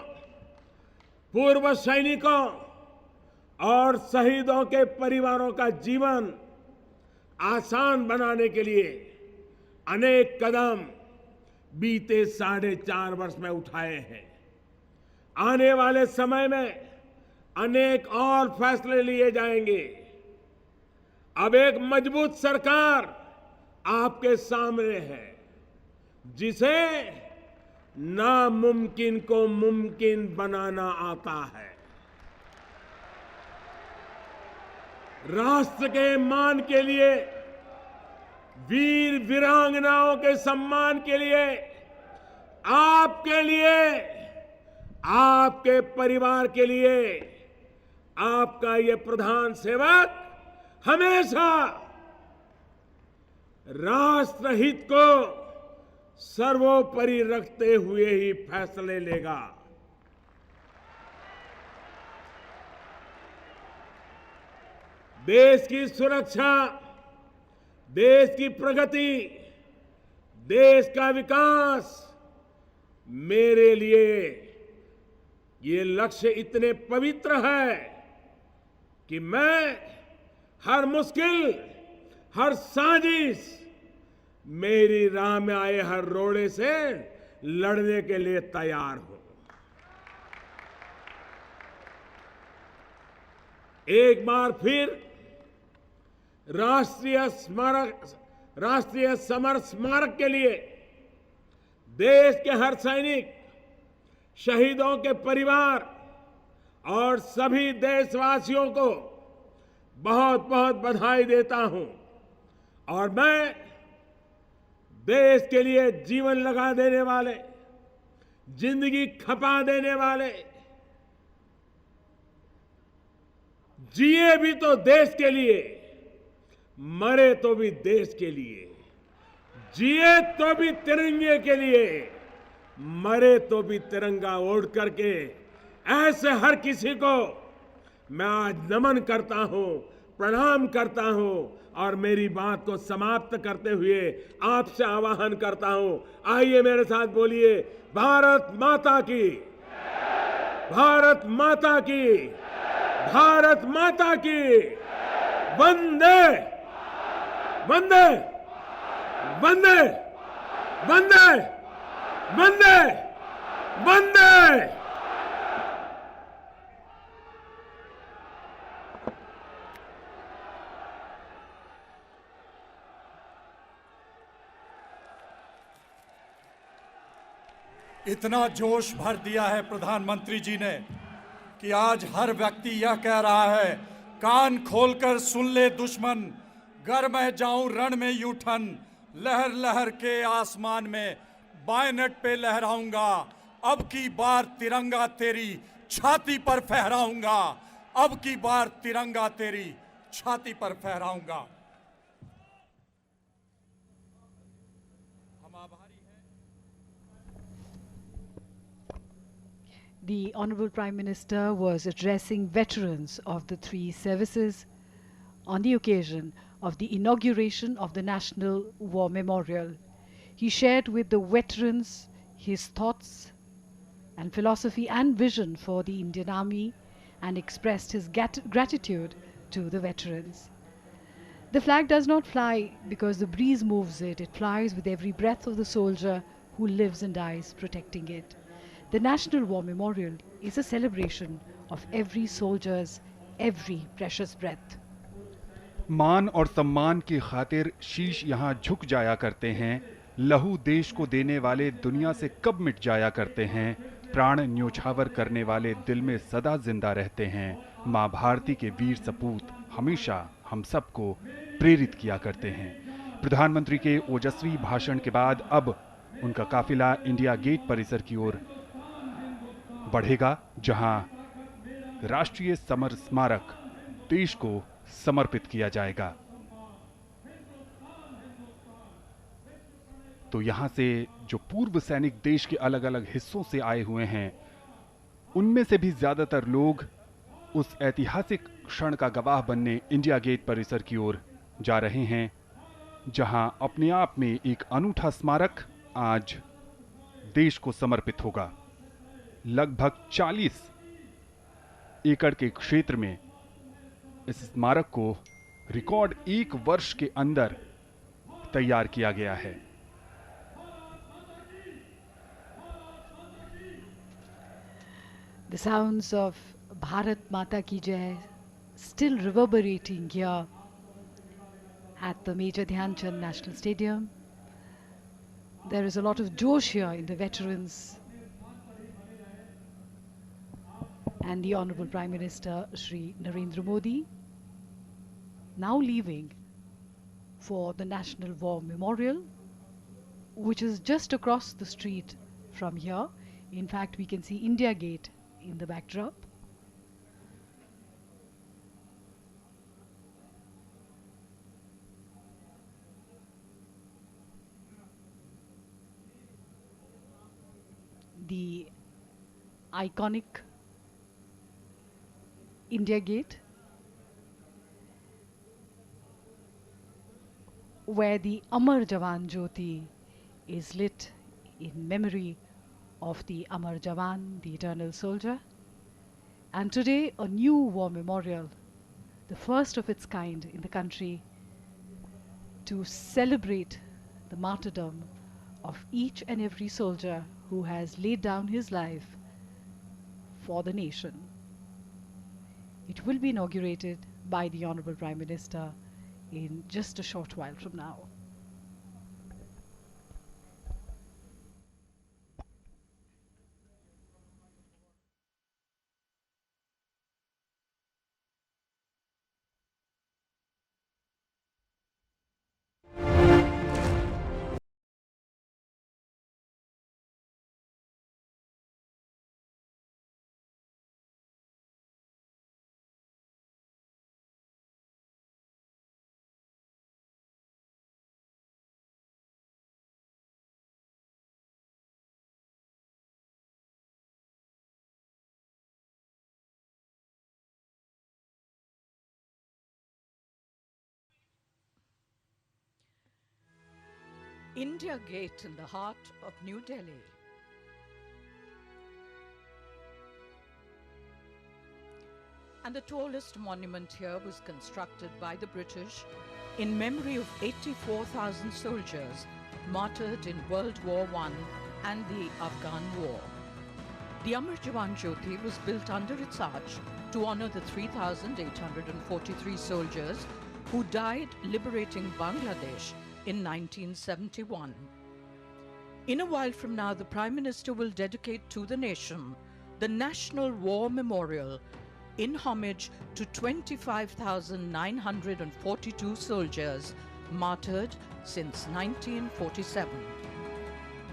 पूर्व सैनिकों और शहीदों के परिवारों का जीवन आसान बनाने के लिए अनेक कदम बीते 4.5 वर्ष में उठाए हैं। आने वाले समय में अनेक और फैसले लिए जाएंगे। अब एक मजबूत सरकार आपके सामने है, जिसे नामुमकिन को मुमकिन बनाना आता है। राष्ट्र के मान के लिए, वीर वीरांगनाओं के सम्मान के लिए, आपके लिए, आपके परिवार के लिए, आपका ये प्रधान सेवक हमेशा राष्ट्र हित को सर्वोपरि रखते हुए ही फैसले लेगा। देश की सुरक्षा, देश की प्रगति, देश का विकास मेरे लिए ये लक्ष्य इतने पवित्र है कि मैं हर मुश्किल, हर साजिश, मेरी राह में आए हर रोड़े से लड़ने के लिए तैयार हूं। एक बार फिर राष्ट्रीय समर स्मारक के लिए देश के हर सैनिक, शहीदों के परिवार और सभी देशवासियों को बहुत बहुत बधाई देता हूं। और मैं देश के लिए जीवन लगा देने वाले, जिंदगी खपा देने वाले, जिए भी तो देश के लिए, मरे तो भी देश के लिए, जिए तो भी तिरंगे के लिए, मरे तो भी तिरंगा ओढ़ करके, ऐसे हर किसी को मैं आज नमन करता हूं, प्रणाम करता हूं और मेरी बात को समाप्त करते हुए आपसे आह्वान करता हूं। आइए मेरे साथ बोलिए, भारत माता की, भारत माता की, भारत माता की, वंदे वंदे वंदे वंदे वंदे वंदे। इतना जोश भर दिया है प्रधानमंत्री जी ने कि आज हर व्यक्ति यह कह रहा है, कान खोलकर सुन ले दुश्मन, गर मैं जाऊं रण में यूठन, लहर लहर के आसमान में बायनट पे लहराऊंगा, अब की बार तिरंगा तेरी छाती पर फहराऊंगा, अब की बार तिरंगा तेरी छाती पर फहराऊंगा। The Honorable Prime Minister was addressing veterans of the three services on the occasion of the inauguration of the National War Memorial. He shared with the veterans his thoughts and philosophy and vision for the Indian Army and expressed his gratitude to the veterans. The flag does not fly because the breeze moves it. It flies with every breath of the soldier who lives and dies protecting it. The National War Memorial is a celebration of every soldier's every precious breath. मान और सम्मान की खातिर शीश यहाँ झुक जाया करते हैं, लहू देश को देने वाले दुनिया से कब मिट जाया करते हैं, प्राण न्योछावर करने वाले दिल में सदा जिंदा रहते हैं। मां भारती के वीर सपूत हमेशा हम सबको प्रेरित किया करते हैं। प्रधानमंत्री के ओजस्वी भाषण के बाद अब उनका काफिला इंडिया गेट परिसर की ओर बढ़ेगा, जहां राष्ट्रीय समर स्मारक देश को समर्पित किया जाएगा। तो यहां से जो पूर्व सैनिक देश के अलग अलग हिस्सों से आए हुए हैं, उनमें से भी ज्यादातर लोग उस ऐतिहासिक क्षण का गवाह बनने इंडिया गेट परिसर की ओर जा रहे हैं, जहां अपने आप में एक अनूठा स्मारक आज देश को समर्पित होगा। लगभग 40 एकड़ के क्षेत्र में इस स्मारक को रिकॉर्ड 1 वर्ष के अंदर तैयार किया गया है। The sounds of Bharat Mata Ki Jai still reverberating here at the Major Dhyan Chand National Stadium. There is a lot of josh here in the veterans. And the Honorable Prime Minister Shri Narendra Modi now leaving for the National War Memorial, which is just across the street from here. In fact, we can see India Gate in the backdrop. The iconic India Gate, where the Amar Jawan Jyoti is lit in memory of the Amar Jawan, the eternal soldier. And today, a new war memorial, the first of its kind in the country, to celebrate the martyrdom of each and every soldier who has laid down his life for the nation. It will be inaugurated by the Honorable Prime Minister in just a short while from now. India Gate in the heart of New Delhi. And the tallest monument here was constructed by the British in memory of 84,000 soldiers martyred in World War I and the Afghan War. The Amar Jawan Jyoti was built under its arch to honor the 3,843 soldiers who died liberating Bangladesh in 1971. In a while from now, the Prime Minister will dedicate to the nation the National War Memorial in homage to 25,942 soldiers martyred since 1947.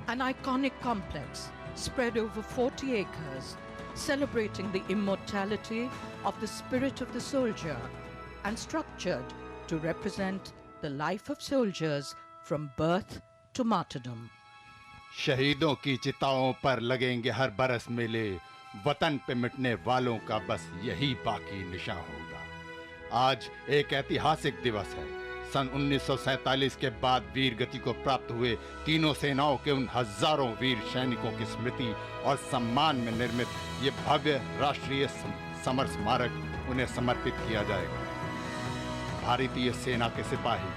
An iconic complex spread over 40 acres, celebrating the immortality of the spirit of the soldier and structured to represent the life of soldiers from birth to martyrdom. शहीदों की चिताओं पर लगेंगे हर बरस मेले, वतन पे मिटने वालों का बस यही बाकी निशान होगा। आज एक ऐतिहासिक दिवस है। सन 1947 के बाद वीर गति को प्राप्त हुए तीनों सेनाओं के उन हजारों वीर सैनिकों की स्मृति और सम्मान में निर्मित ये भव्य राष्ट्रीय समर स्मारक उन्हें समर्पित किया जाएगा। भारतीय सेना के सिपाही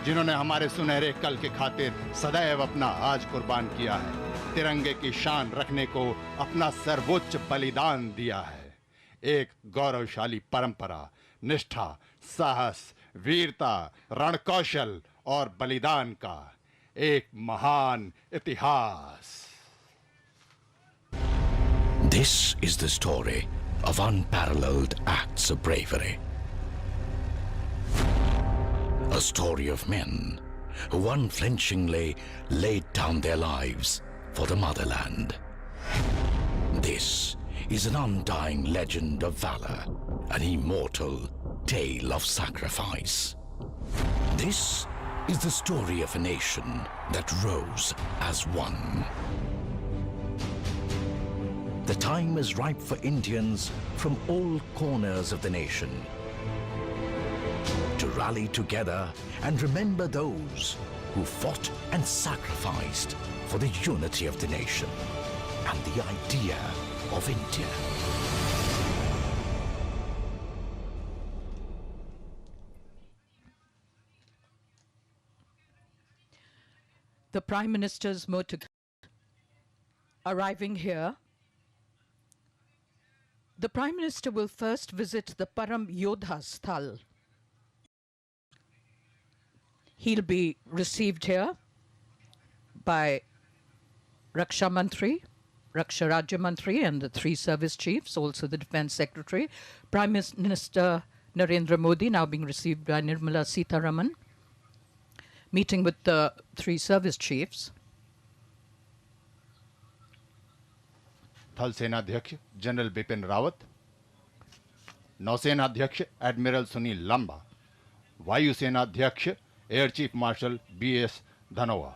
जिन्होंने हमारे सुनहरे कल के खातिर सदैव अपना आज कुर्बान किया है, तिरंगे की शान रखने को अपना सर्वोच्च बलिदान दिया है। एक गौरवशाली परंपरा, निष्ठा, साहस, वीरता, रणकौशल और बलिदान का एक महान इतिहास। This is the story of unparalleled acts of bravery. A story of men who unflinchingly laid down their lives for the motherland. This is an undying legend of valor, an immortal tale of sacrifice. This is the story of a nation that rose as one. The time is ripe for Indians from all corners of the nation to rally together and remember those who fought and sacrificed for the unity of the nation and the idea of India. The Prime Minister's motor arriving here. The Prime Minister will first visit the Param Yodha Sthal. He'll be received here by Raksha Mantri, Raksha Rajya Mantri and the 3 service chiefs, also the Defence Secretary. Prime Minister Narendra Modi now being received by Nirmala Sitharaman, meeting with the 3 service chiefs. थल सेनाध्यक्ष general Bipin Rawat, नौसेनाध्यक्ष admiral Sunil Lanba, वायुसेनाध्यक्ष air chief marshal BS Dhanoa.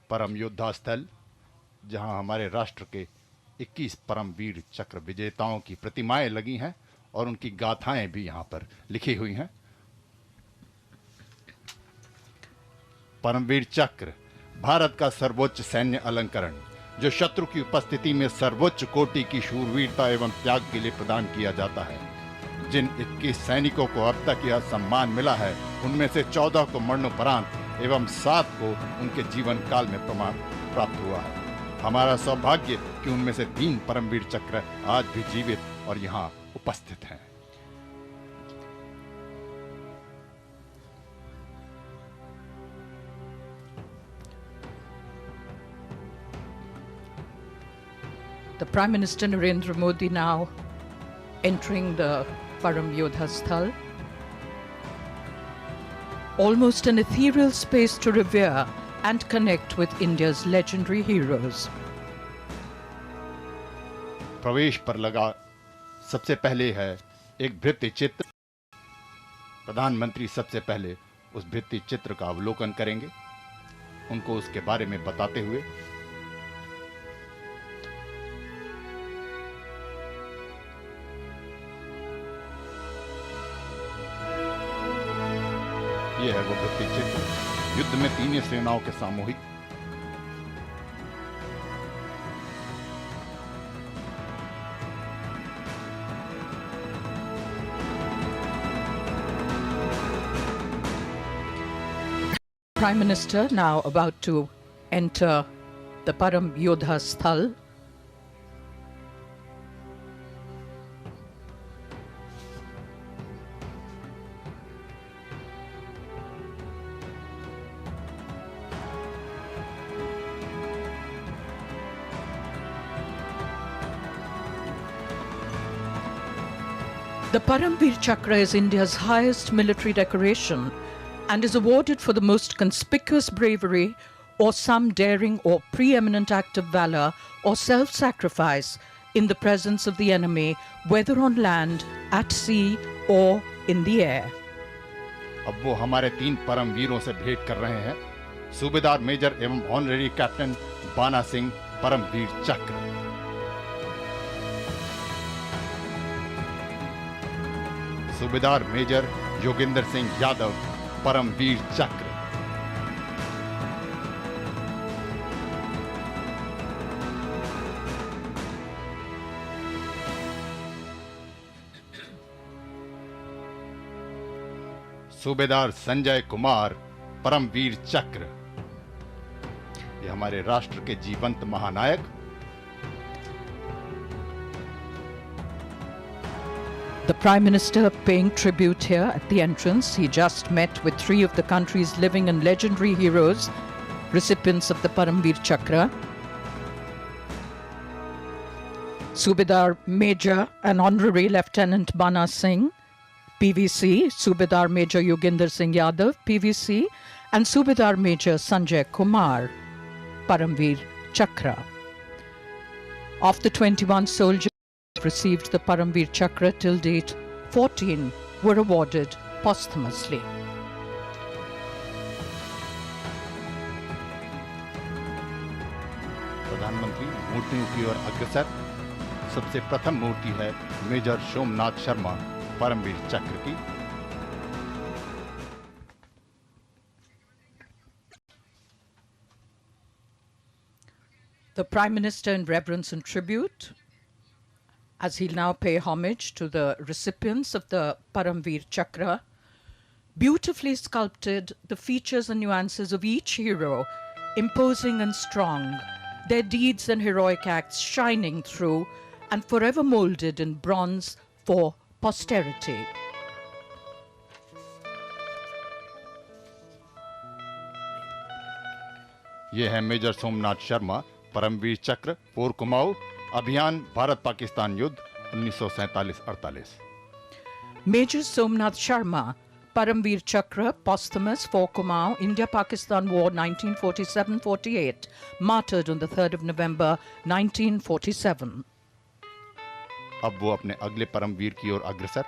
परम योद्धा स्थल, जहां हमारे राष्ट्र के 21 परम वीर चक्र विजेताओं की प्रतिमाएं लगी हैं और उनकी गाथाएं भी यहां पर लिखी हुई हैं। परमवीर चक्र भारत का सर्वोच्च सैन्य अलंकरण, जो शत्रु की उपस्थिति में सर्वोच्च कोटि की शूरवीरता एवं त्याग के लिए प्रदान किया जाता है। जिन 21 सैनिकों को अब तक यह सम्मान मिला है, उनमें से 14 को मरणोपरांत एवं 7 को उनके जीवन काल में प्रमाण प्राप्त हुआ है। हमारा सौभाग्य कि उनमें से 3 परमवीर चक्र आज भी जीवित और यहाँ उपस्थित हैं। The Prime Minister Narendra Modi now entering the Param Yodha Sthal. Almost an ethereal space to revere and connect with India's legendary heroes. प्रवेश पर लगा सबसे पहले है एक भित्ति चित्र। प्रधानमंत्री सबसे पहले उस भित्ति चित्र का अवलोकन करेंगे, उनको उसके बारे में बताते हुए। यह है वो भित्ति चित्र, युद्ध में 3 सेनाओं के सामूहिक। Prime Minister now about to enter the Param Yodha Sthal. The Paramveer Chakra is India's highest military decoration and is awarded for the most conspicuous bravery or some daring or preeminent act of valor or self-sacrifice in the presence of the enemy, whether on land, at sea or in the air. अब वो हमारे 3 परम वीरों से भेंट कर रहे हैं। सूबेदार मेजर एवं ऑनरेरी कैप्टन बाना सिंह, परमवीर चक्र। सूबेदार मेजर योगेंद्र सिंह यादव, परमवीर चक्र। सूबेदार संजय कुमार, परमवीर चक्र। ये हमारे राष्ट्र के जीवंत महानायक। The Prime Minister paying tribute here at the entrance. He just met with 3 of the country's living and legendary heroes, recipients of the Paramveer Chakra. Subedar Major and Honorary Lieutenant Bana Singh, PVC, Subedar Major Yoginder Singh Yadav, PVC, and Subedar Major Sanjay Kumar, Paramveer Chakra. Of the 21 soldiers who received the Paramveer Chakra till date, 14 were awarded posthumously. प्रधानमंत्री मूर्तियों की ओर अग्रसर। सबसे प्रथम मूर्ति है major Somnath Sharma Paramvir चक्र की। The Prime Minister in reverence and tribute, as he'll now pay homage to the recipients of the Paramveer Chakra, beautifully sculpted the features and nuances of each hero, imposing and strong, their deeds and heroic acts shining through and forever molded in bronze for posterity. ये है major Somnath Sharma Paramvir चक्र पोर कुमाऊं अभियान भारत पाकिस्तान युद्ध 1947-48। Major Somnath Sharma, Paramveer Chakra, posthumous for Kumaon, India-Pakistan War 1947-48, martyred on the 3rd of November 1947. अब वो अपने अगले परमवीर की ओर अग्रसर।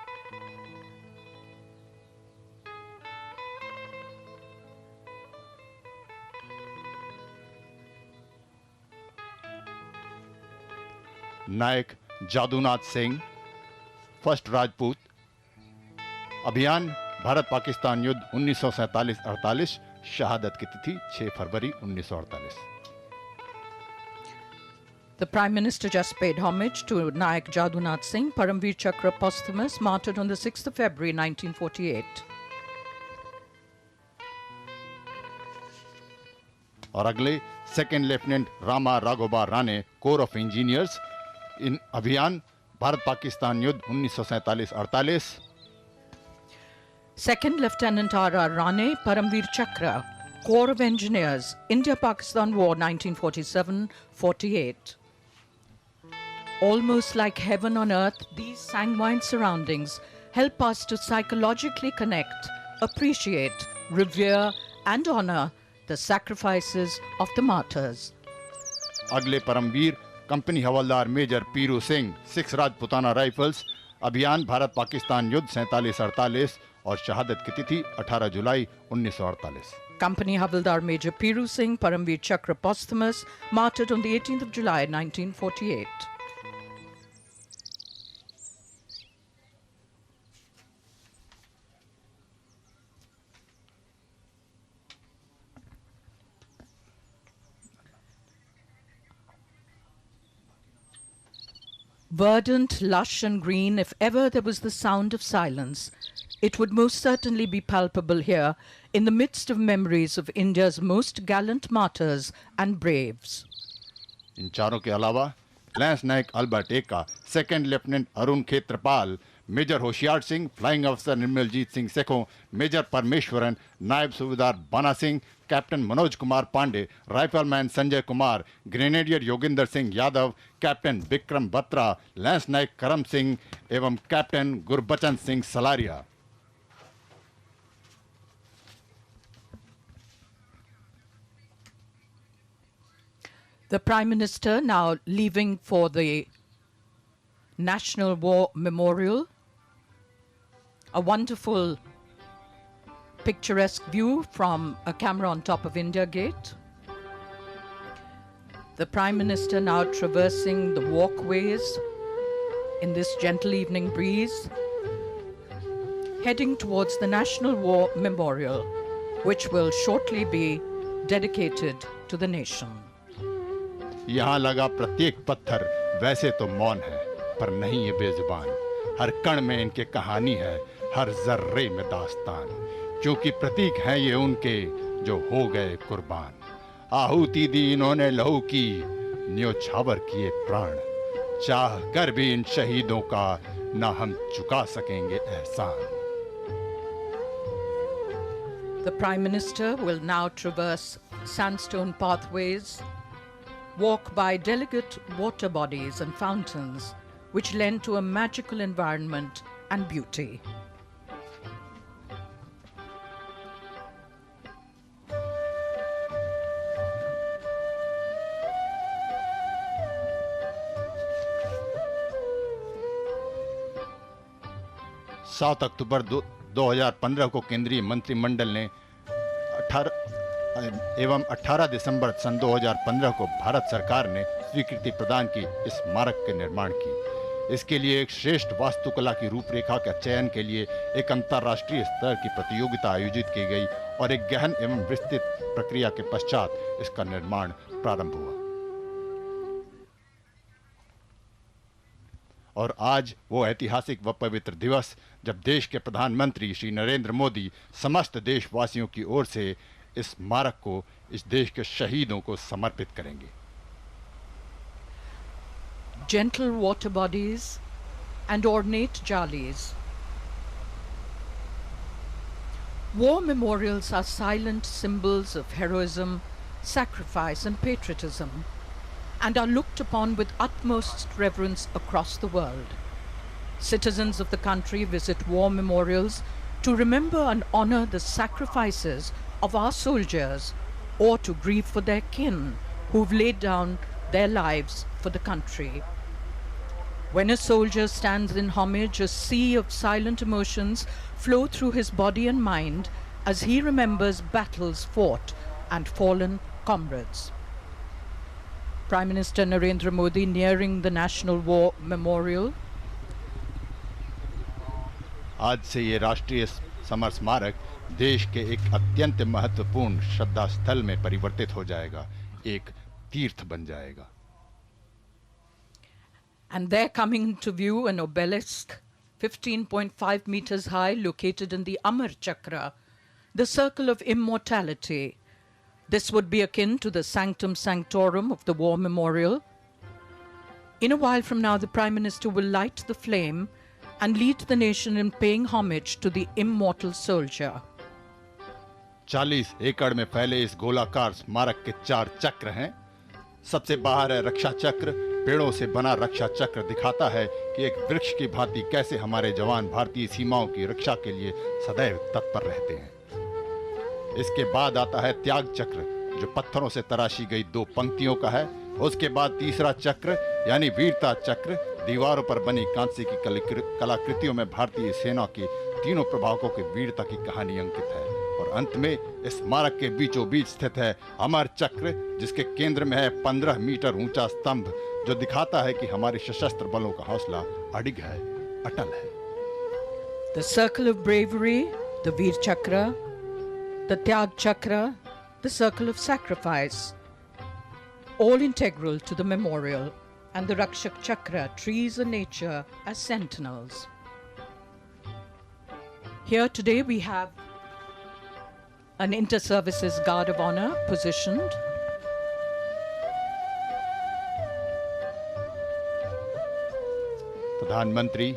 नायक जादूनाथ सिंह, फर्स्ट राजपूत, अभियान भारत पाकिस्तान युद्ध 1947-48, शहादत की तिथि 6 फरवरी 1948। The Prime Minister just paid homage to Nayak Jadunath Singh, Paramveer Chakra posthumous, martyred on the 6th of February 1948. और अगले second lieutenant Rama Raghoba Rane, corps of engineers, इन अभियान भारत पाकिस्तान युद्ध 1947-48। Second Lieutenant R.R. Rane, Paramveer Chakra, Corps of Engineers, India-Pakistan War 1947-48. Almost like heaven on earth, these sanguine surroundings help us to psychologically connect, appreciate, revere and honor the sacrifices of the martyrs. अगले Paramvir company हवलदार major पीरू Singh, 6 Rajputana rifles, अभियान भारत पाकिस्तान युद्ध 47-48 और शहादत की तिथि 18 जुलाई 1948। Company Havildar Major Piru Singh, Paramveer Chakra posthumous, martyred on the 18th of July 1948. Verdant, lush and green, if ever there was the sound of silence, it would most certainly be palpable here in the midst of memories of India's most gallant martyrs and braves. इन चारों के अलावा lance Naik Albert Ekka, second lieutenant Arun Khetarpal, major Hoshiar Singh, flying अफसर Nirmaljit Singh Sekhon, major Parameswaran, Naib Subedar Bana Singh, captain Manoj Kumar Pandey, rifleman Sanjay Kumar, grenadier Yogendra Singh Yadav, captain Vikram Batra, lance Naik Karam Singh एवं captain Gurbachan Singh Salaria. The Prime Minister now leaving for the National War Memorial. A wonderful picturesque view from a camera on top of India Gate. The Prime Minister now traversing the walkways in this gentle evening breeze, heading towards the National War Memorial, which will shortly be dedicated to the nation. यहाँ लगा प्रत्येक पत्थर वैसे तो मौन है, पर नहीं ये बेजुबान। हर कण में इनके कहानी है, हर जर्रे में दास्तान, क्योंकि प्रतीक हैं ये उनके जो हो गए कुर्बान। आहुति दी इन्होंने लहू की, न्योछावर किए प्राण, चाह कर भी इन शहीदों का ना हम चुका सकेंगे एहसान। The Prime Minister will now traverse sandstone pathways, walk by delicate water bodies and fountains, which lend to a magical environment and beauty. सात अक्टूबर 2015 को केंद्रीय मंत्रिमंडल ने 18 दिसंबर सन 2015 को भारत सरकार ने स्वीकृति प्रदान की इस स्मारक के निर्माण की। इसके लिए एक श्रेष्ठ वास्तुकला की रूपरेखा का चयन के लिए एक अंतर्राष्ट्रीय स्तर की प्रतियोगिता आयोजित की गई और एक गहन एवं विस्तृत प्रक्रिया के पश्चात इसका निर्माण प्रारंभ हुआ। और आज वो ऐतिहासिक व पवित्र दिवस जब देश के प्रधानमंत्री श्री नरेंद्र मोदी समस्त देशवासियों की ओर से इस स्मारक को इस देश के शहीदों को समर्पित करेंगे। Gentle water bodies and ornate jalis. War memorials are silent symbols of heroism, sacrifice and patriotism, and are looked upon with utmost reverence across the world. Citizens of the country visit war memorials to remember and honor the sacrifices of our soldiers or to grieve for their kin who've laid down their lives for the country. When a soldier stands in homage, a sea of silent emotions flow through his body and mind as he remembers battles fought and fallen comrades. Prime Minister Narendra Modi nearing the National War Memorial. आज से ये राष्ट्रीय summer स्मारक देश के एक अत्यंत महत्वपूर्ण श्रद्धा स्थल में परिवर्तित हो जाएगा, एक तीर्थ बन जाएगा। And there coming to view an obelisk 15.5 meters high located in the Amar Chakra, the circle of immortality. This would be akin to the sanctum sanctorum of the war memorial. In a while from now, the Prime Minister will light the flame and lead the nation in paying homage to the immortal soldier. 40 एकड़ में फैले इस गोलाकार स्मारक के 4 चक्र हैं। सबसे बाहर है रक्षा चक्र। पेड़ों से बना रक्षा चक्र दिखाता है कि एक वृक्ष की भांति कैसे हमारे जवान भारतीय सीमाओं की रक्षा के लिए सदैव तत्पर रहते हैं। इसके बाद आता है त्याग चक्र, जो पत्थरों से तराशी गई 2 पंक्तियों का है। उसके बाद तीसरा चक्र यानी वीरता चक्र, दीवारों पर बनी कांस्य की कलाकृतियों में भारतीय सेना के तीनों प्रभावकों की वीरता की कहानी अंकित है। और अंत में इस स्मारक के बीचों बीच स्थित है अमर चक्र, जिसके केंद्र में है 15 मीटर ऊंचा स्तंभ, जो दिखाता है कि हमारे सशस्त्र बलों का हौसला अडिग है, अटल है। The circle of bravery, the Veer Chakra, the Tyag Chakra, the circle of sacrifice, all integral to the memorial, and the Rakshak Chakra, trees and nature as sentinels. Here today we have an inter-services guard of honor positioned. प्रधानमंत्री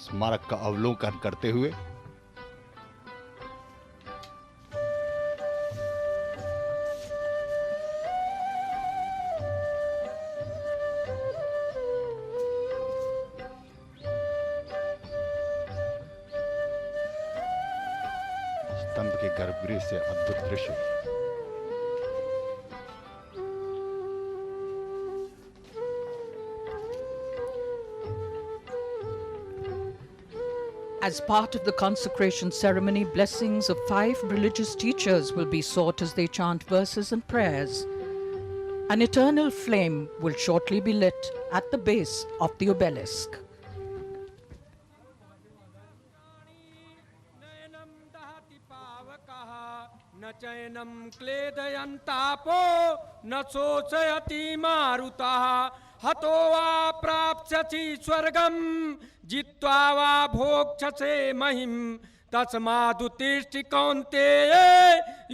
स्मारक का अवलोकन करते हुए स्तंभ के गर्भगृह से अद्भुत दृश्य। As part of the consecration ceremony, blessings of 5 religious teachers will be sought as they chant verses and prayers. An eternal flame will shortly be lit at the base of the obelisk. न चैनम क्लेदयन्तापो न शोचयति मारुतः हतो वा प्राप्स्यसि स्वर्गं जित्वा वा भोक्ष्यसे महिं तस्मादुत्तिष्ठ कौन्तेय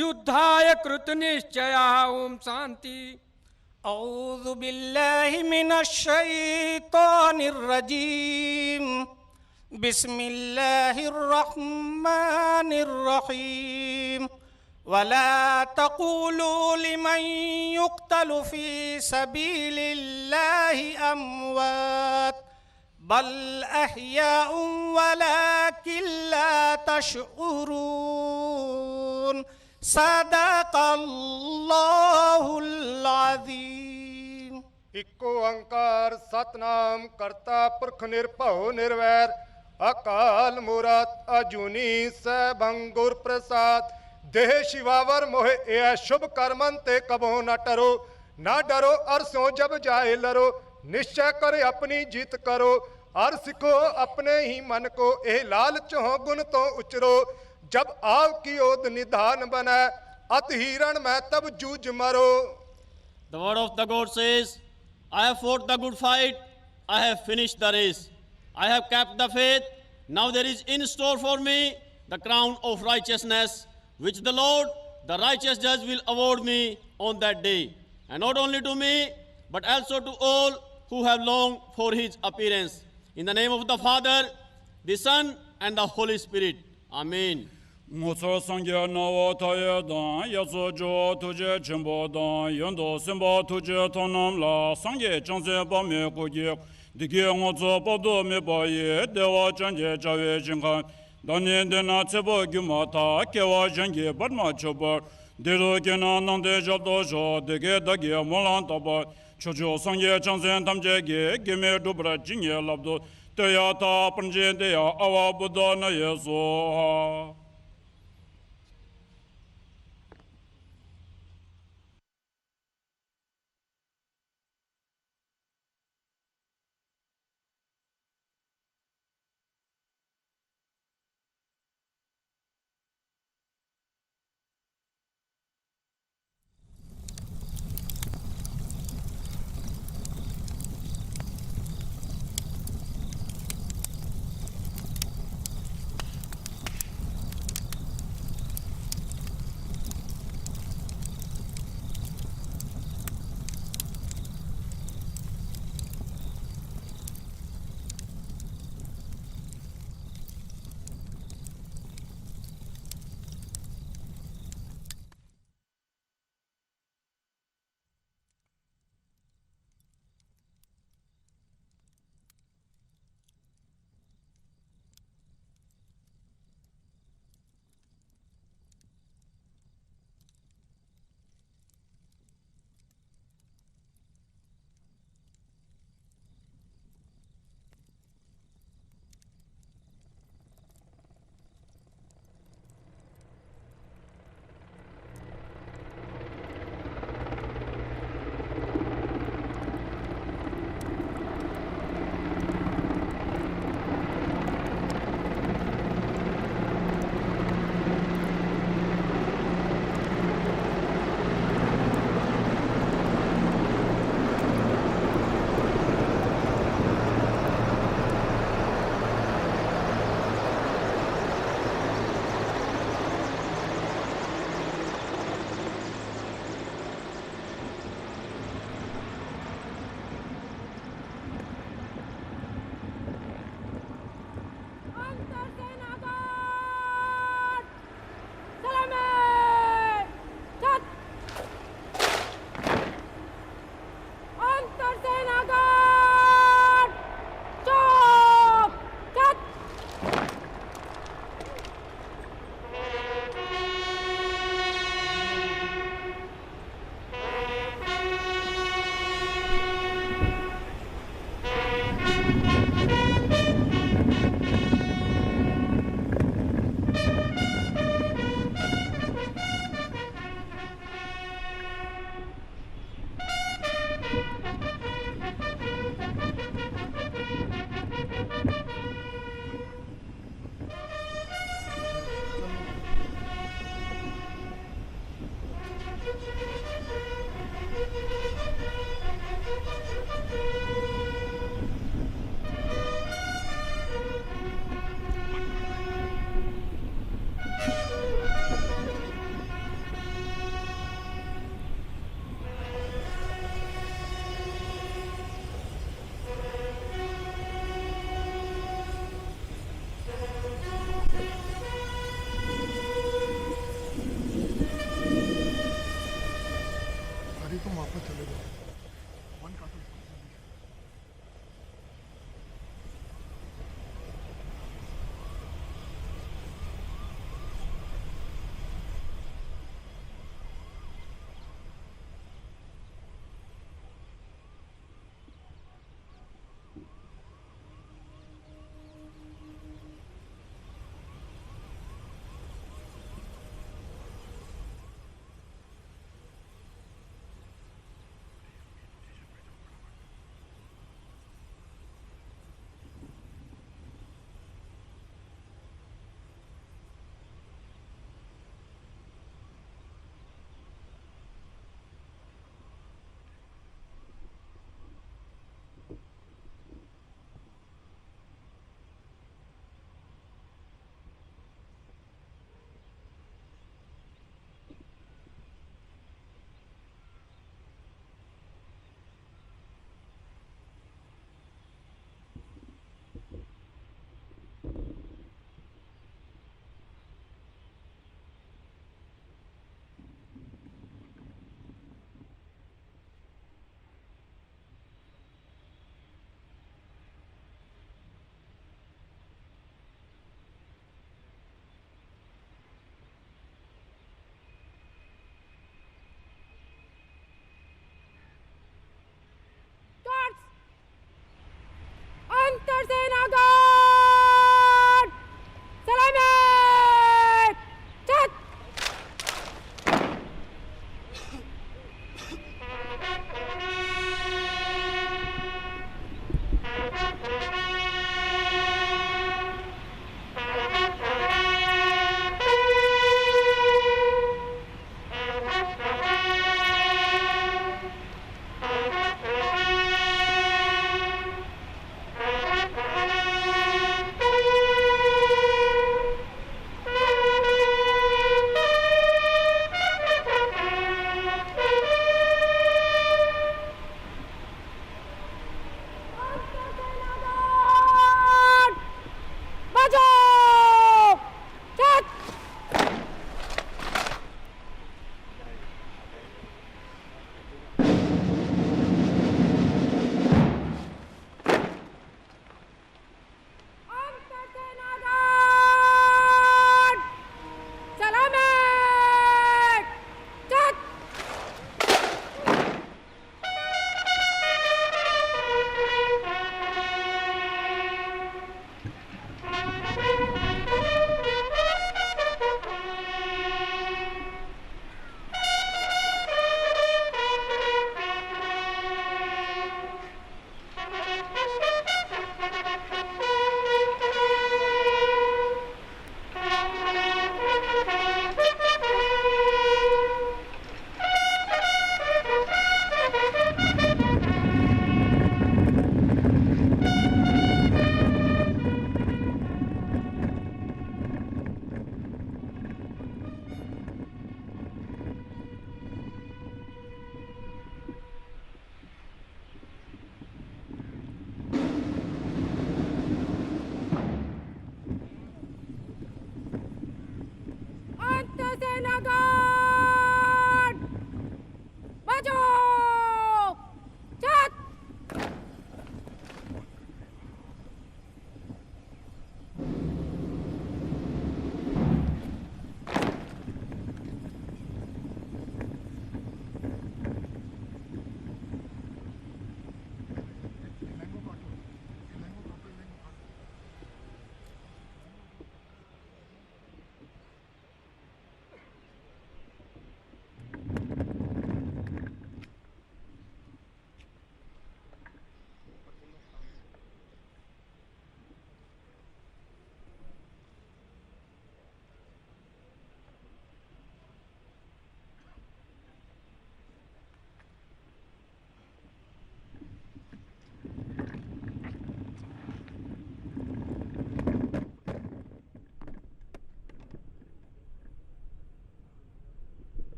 युद्धाय कृतनिश्चयः। ओम शांति। औज़ु बिल्लाहि मिनश शैतानिर रजीम। बिस्मिल्लाहिर्रहमानिर्रहीम वला तक़ूलू लिमन युक़्तलु फ़ी सबीलिल्लाहि अमवात बल अहयाउन वलाकिन ला तशऊरून सदक़ल्लाहुल अज़ीम। इको अंकार सतनाम करता पुरख निरभव निर्वैर अकाल मूरत अजूनी सैभंगुर प्रसाद देह शिवावर मोहे ए शुभ कर्मन ते कबो न टरो ना डरो अरसों जब जाए लरो निश्चय करे अपनी जीत करो अर सिखो अपने ही मन को ए लालच हो गुण तो उचरो जब आव की ओद निधान बने अत हिरण में तब जूझ मरो। The word of the God says, I have fought the good fight, I have finished the race, I have kept the faith. Now there is in store for me the crown of righteousness, which the Lord, the righteous judge, will award me on that day. And not only to me, but also to all who have longed for his appearance. In the name of the Father, the Son, and the Holy Spirit. Amen. Mutsu sangye nawa taye dan, yasu jo tuje chimbo dan, yondo simba tuje tonam la, sangye chanse pa me kujik, dike ngotso pa do me pa ye, dewa chanje chawe chinkan, dani dena tsebo gyumata, kewa chanje padma chobar, dedo kena nande jabdo sho, dike dage molan tabar, chocho sangye chanse tamje ge, gime dubra jingye labdo, teya ta panje deya awa buddha na yeso ha.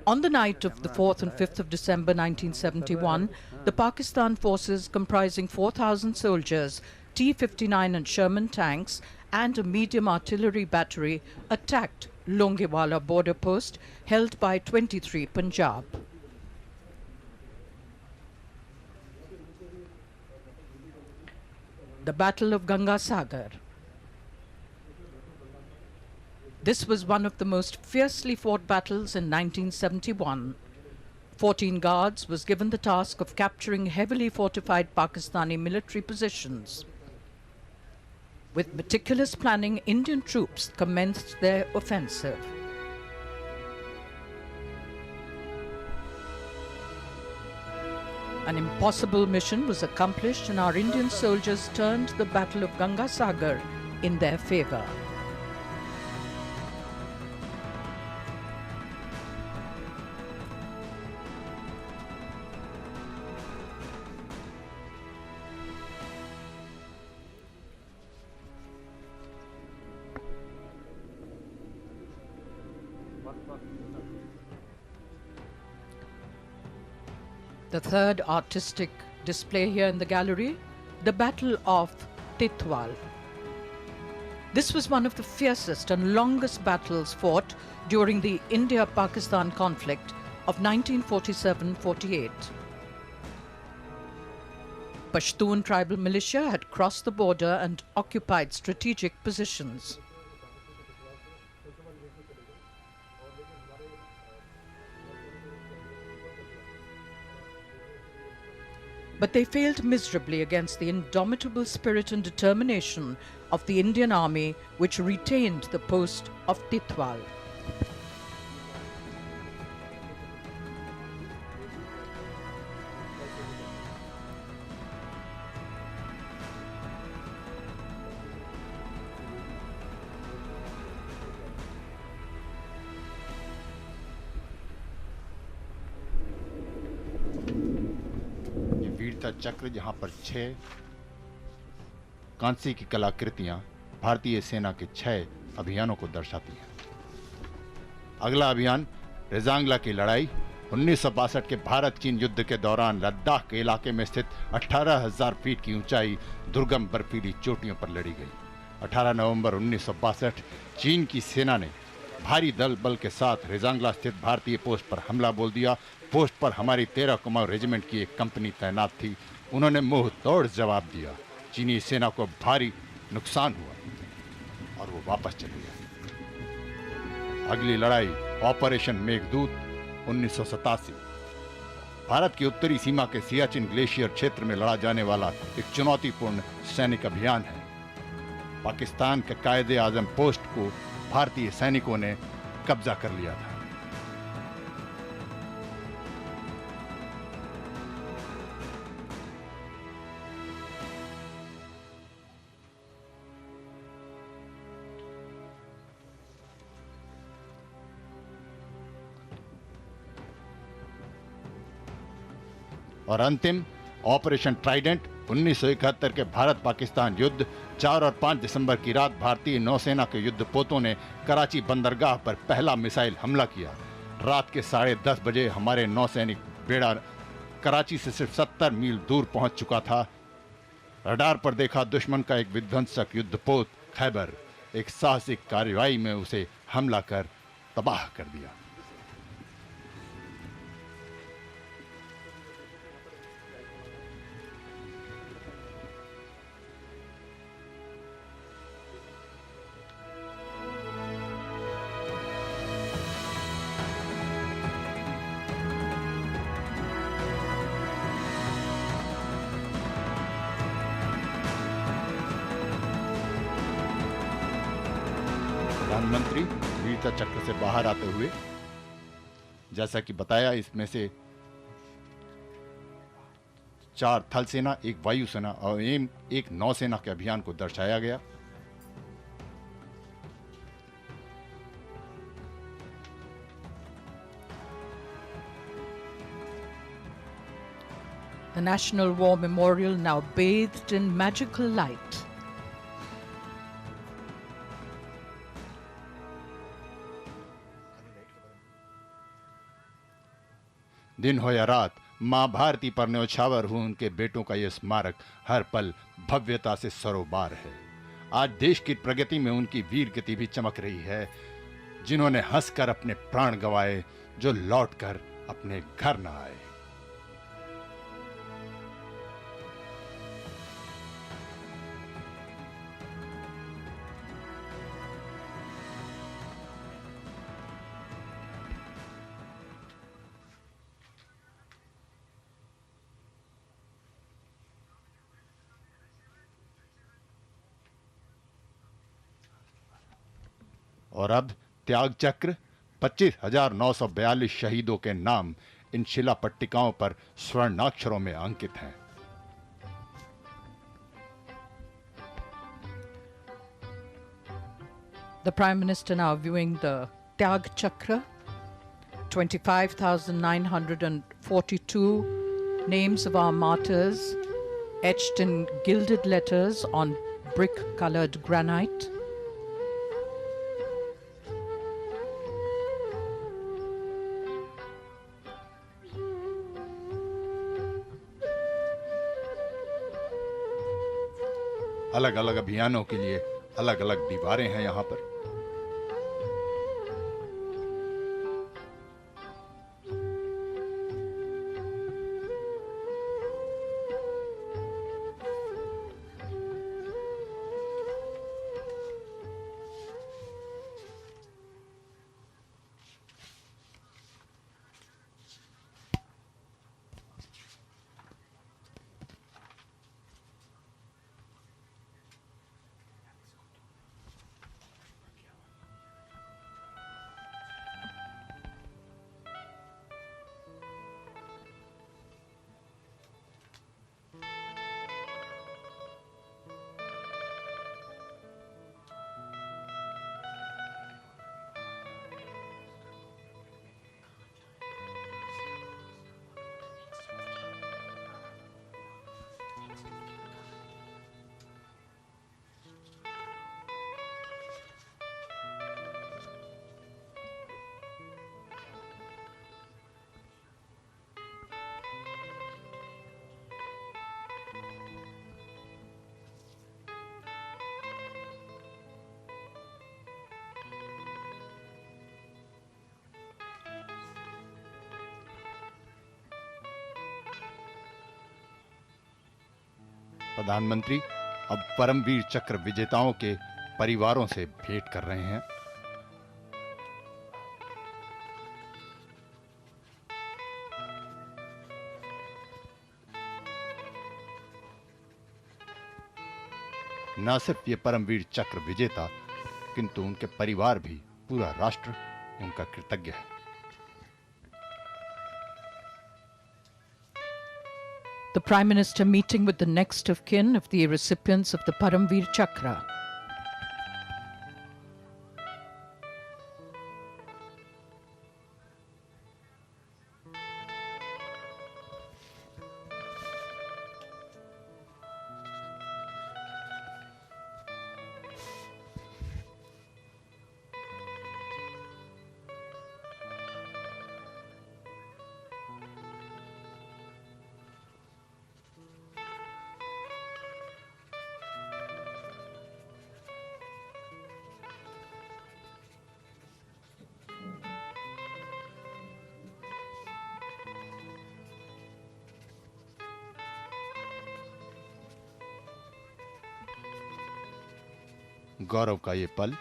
On the night of the 4th and 5th of December 1971, the Pakistan forces comprising 4,000 soldiers, T-59 and Sherman tanks and a medium artillery battery attacked Longewala border post held by 23 Punjab. The Battle of Ganga Sagar. This was one of the most fiercely fought battles in 1971. 14 Guards was given the task of capturing heavily fortified Pakistani military positions. With meticulous planning, Indian troops commenced their offensive. An impossible mission was accomplished and our Indian soldiers turned the Battle of Ganga Sagar in their favor. The third artistic display here in the gallery, the Battle of Titwal. This was one of the fiercest and longest battles fought during the India-Pakistan conflict of 1947-48. Pashtun tribal militia had crossed the border and occupied strategic positions. But they failed miserably against the indomitable spirit and determination of the Indian Army, which retained the post of Titwal. वीरता चक्र, जहां पर 6 कांस्य की कलाकृतियां भारतीय सेना के 6 अभियानों को दर्शाती हैं। अगला अभियान रेजांगला की लड़ाई 1962 के भारत चीन युद्ध के दौरान लद्दाख के इलाके में स्थित 18,000 फीट की ऊंचाई दुर्गम बर्फीली चोटियों पर लड़ी गई। 18 नवंबर 1962 चीन की सेना ने भारी दल बल के साथ रेजांगला स्थित भारतीय पोस्ट पर हमला बोल दिया। पोस्ट पर हमारी 13 कुमाऊं रेजिमेंट की एक कंपनी तैनात थी। उन्होंने मुंह तोड़ जवाब दिया। चीनी सेना को भारी नुकसान हुआ और वो वापस चले गए। अगली लड़ाई ऑपरेशन मेघदूत 1987। भारत की उत्तरी सीमा के सियाचिन ग्लेशियर क्षेत्र में लड़ा जाने वाला एक चुनौतीपूर्ण सैनिक अभियान है। पाकिस्तान के कायदे आजम पोस्ट को भारतीय सैनिकों ने कब्जा कर लिया था। और अंतिम ऑपरेशन ट्राइडेंट 1971 के भारत पाकिस्तान युद्ध। 4 और 5 दिसंबर की रात भारतीय नौसेना के युद्धपोतों ने कराची बंदरगाह पर पहला मिसाइल हमला किया। रात के 10:30 बजे हमारे नौसैनिक बेड़ा कराची से सिर्फ 70 मील दूर पहुंच चुका था। रडार पर देखा दुश्मन का एक विध्वंसक युद्धपोत खैबर। एक साहसिक कार्रवाई में उसे हमला कर तबाह कर दिया। प्रधानमंत्री वीरता चक्र से बाहर आते हुए, जैसा कि बताया, इसमें से 4 थल सेना, 1 वायुसेना और 1 नौसेना के अभियान को दर्शाया गया। The National War Memorial now bathed in magical light. दिन हो या रात, मां भारती पर न्यौछावर हुए उनके बेटों का यह स्मारक हर पल भव्यता से सरोबार है। आज देश की प्रगति में उनकी वीर गति भी चमक रही है, जिन्होंने हंसकर अपने प्राण गंवाए, जो लौटकर अपने घर न आए। और अब त्याग चक्र 25,942 शहीदों के नाम इन शिला पट्टिकाओं पर स्वर्णाक्षरों में अंकित हैं। The Prime Minister now viewing the Tyag Chakra, 25,942 names of our martyrs etched in gilded letters on brick-colored granite. अलग अलग अभियानों के लिए अलग अलग दीवारें हैं यहां पर। प्रधानमंत्री अब परमवीर चक्र विजेताओं के परिवारों से भेंट कर रहे हैं। न सिर्फ ये परमवीर चक्र विजेता, किंतु उनके परिवार भी, पूरा राष्ट्र उनका कृतज्ञ है। The Prime Minister meeting with the next of kin of the recipients of the Paramveer Chakra. गौरव का ये पल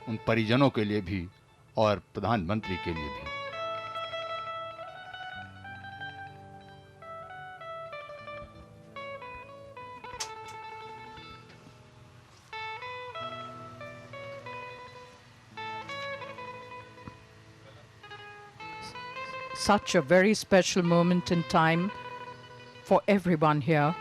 उन परिजनों के लिए भी और प्रधानमंत्री के लिए भी। Such a very special moment in time for everyone here.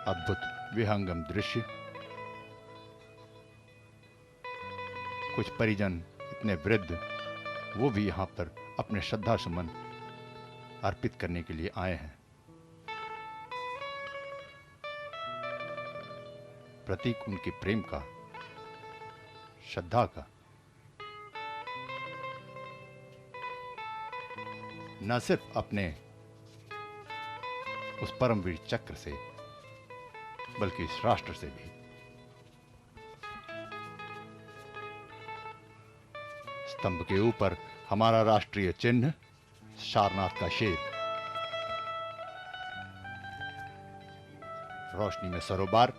अद्भुत विहंगम दृश्य। कुछ परिजन इतने वृद्ध, वो भी यहाँ पर अपने श्रद्धा सुमन अर्पित करने के लिए आए हैं। प्रतीक उनके प्रेम का, श्रद्धा का। न सिर्फ अपने उस परमवीर चक्र से, बल्कि इस राष्ट्र से भी। स्तंभ के ऊपर हमारा राष्ट्रीय चिन्ह सारनाथ का शेर, रोशनी में सरोवर,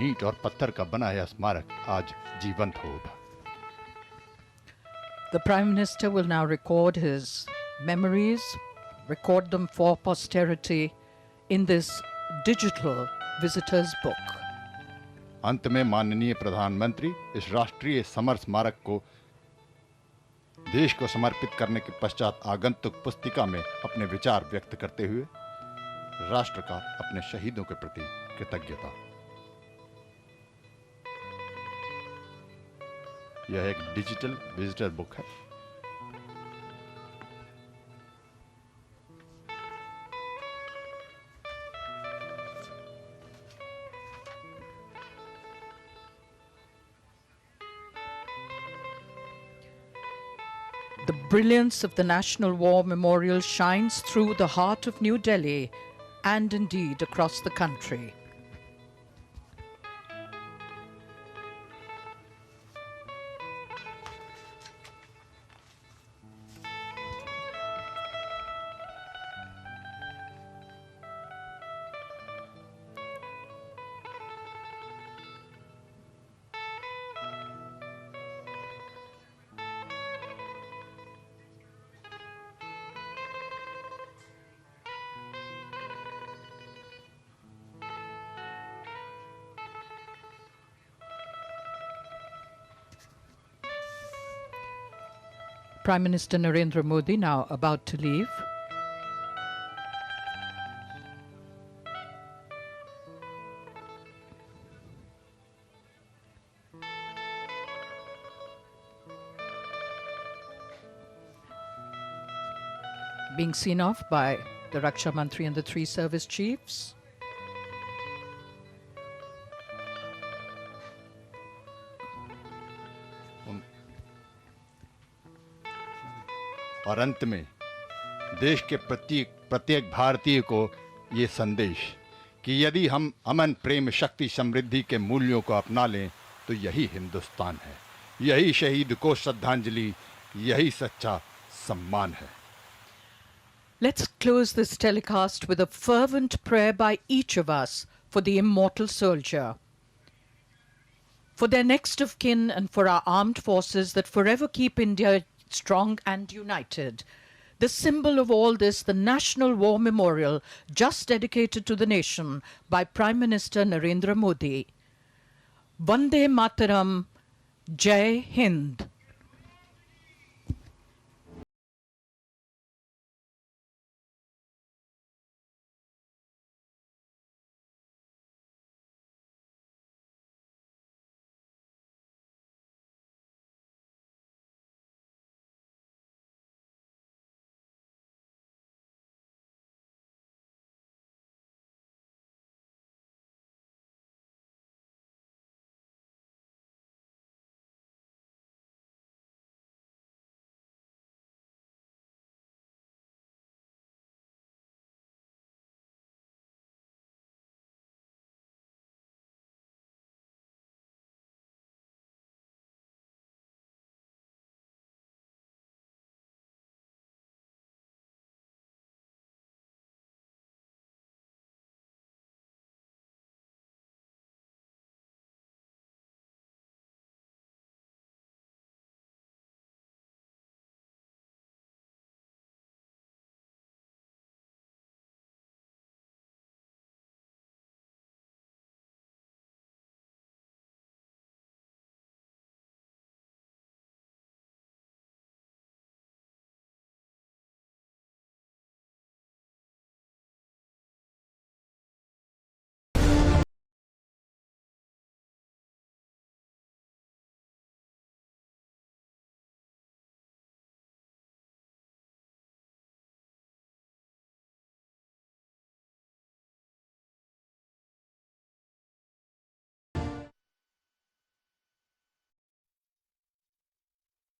ईंट और पत्थर का बना यह स्मारक आज जीवंत हो उठा। The Prime Minister will now record his memories, record them for posterity in this digital visitor's book. अंत में माननीय प्रधानमंत्री इस राष्ट्रीय समर स्मारक को देश को समर्पित करने के पश्चात आगंतुक पुस्तिका में अपने विचार व्यक्त करते हुए राष्ट्र का अपने शहीदों के प्रति कृतज्ञता। यह एक डिजिटल विजिटर बुक है। The brilliance of the National War Memorial shines through the heart of New Delhi and indeed across the country. Prime Minister Narendra Modi now about to leave. Being seen off by the Raksha Mantri and the three service chiefs. और अंत में देश के प्रत्येक भारतीय को ये संदेश कि यदि हम अमन, प्रेम, शक्ति, समृद्धि के मूल्यों को अपना लें तो यही हिंदुस्तान है, यही शहीद को श्रद्धांजलि, यही सच्चा सम्मान है। Let's close this telecast with a fervent prayer by each of us for the immortal soldier, for their next of kin and for our armed forces that forever keep India strong and united. The symbol of all this, the National War Memorial, just dedicated to the nation by Prime Minister Narendra Modi. Vande Mataram, Jai Hind.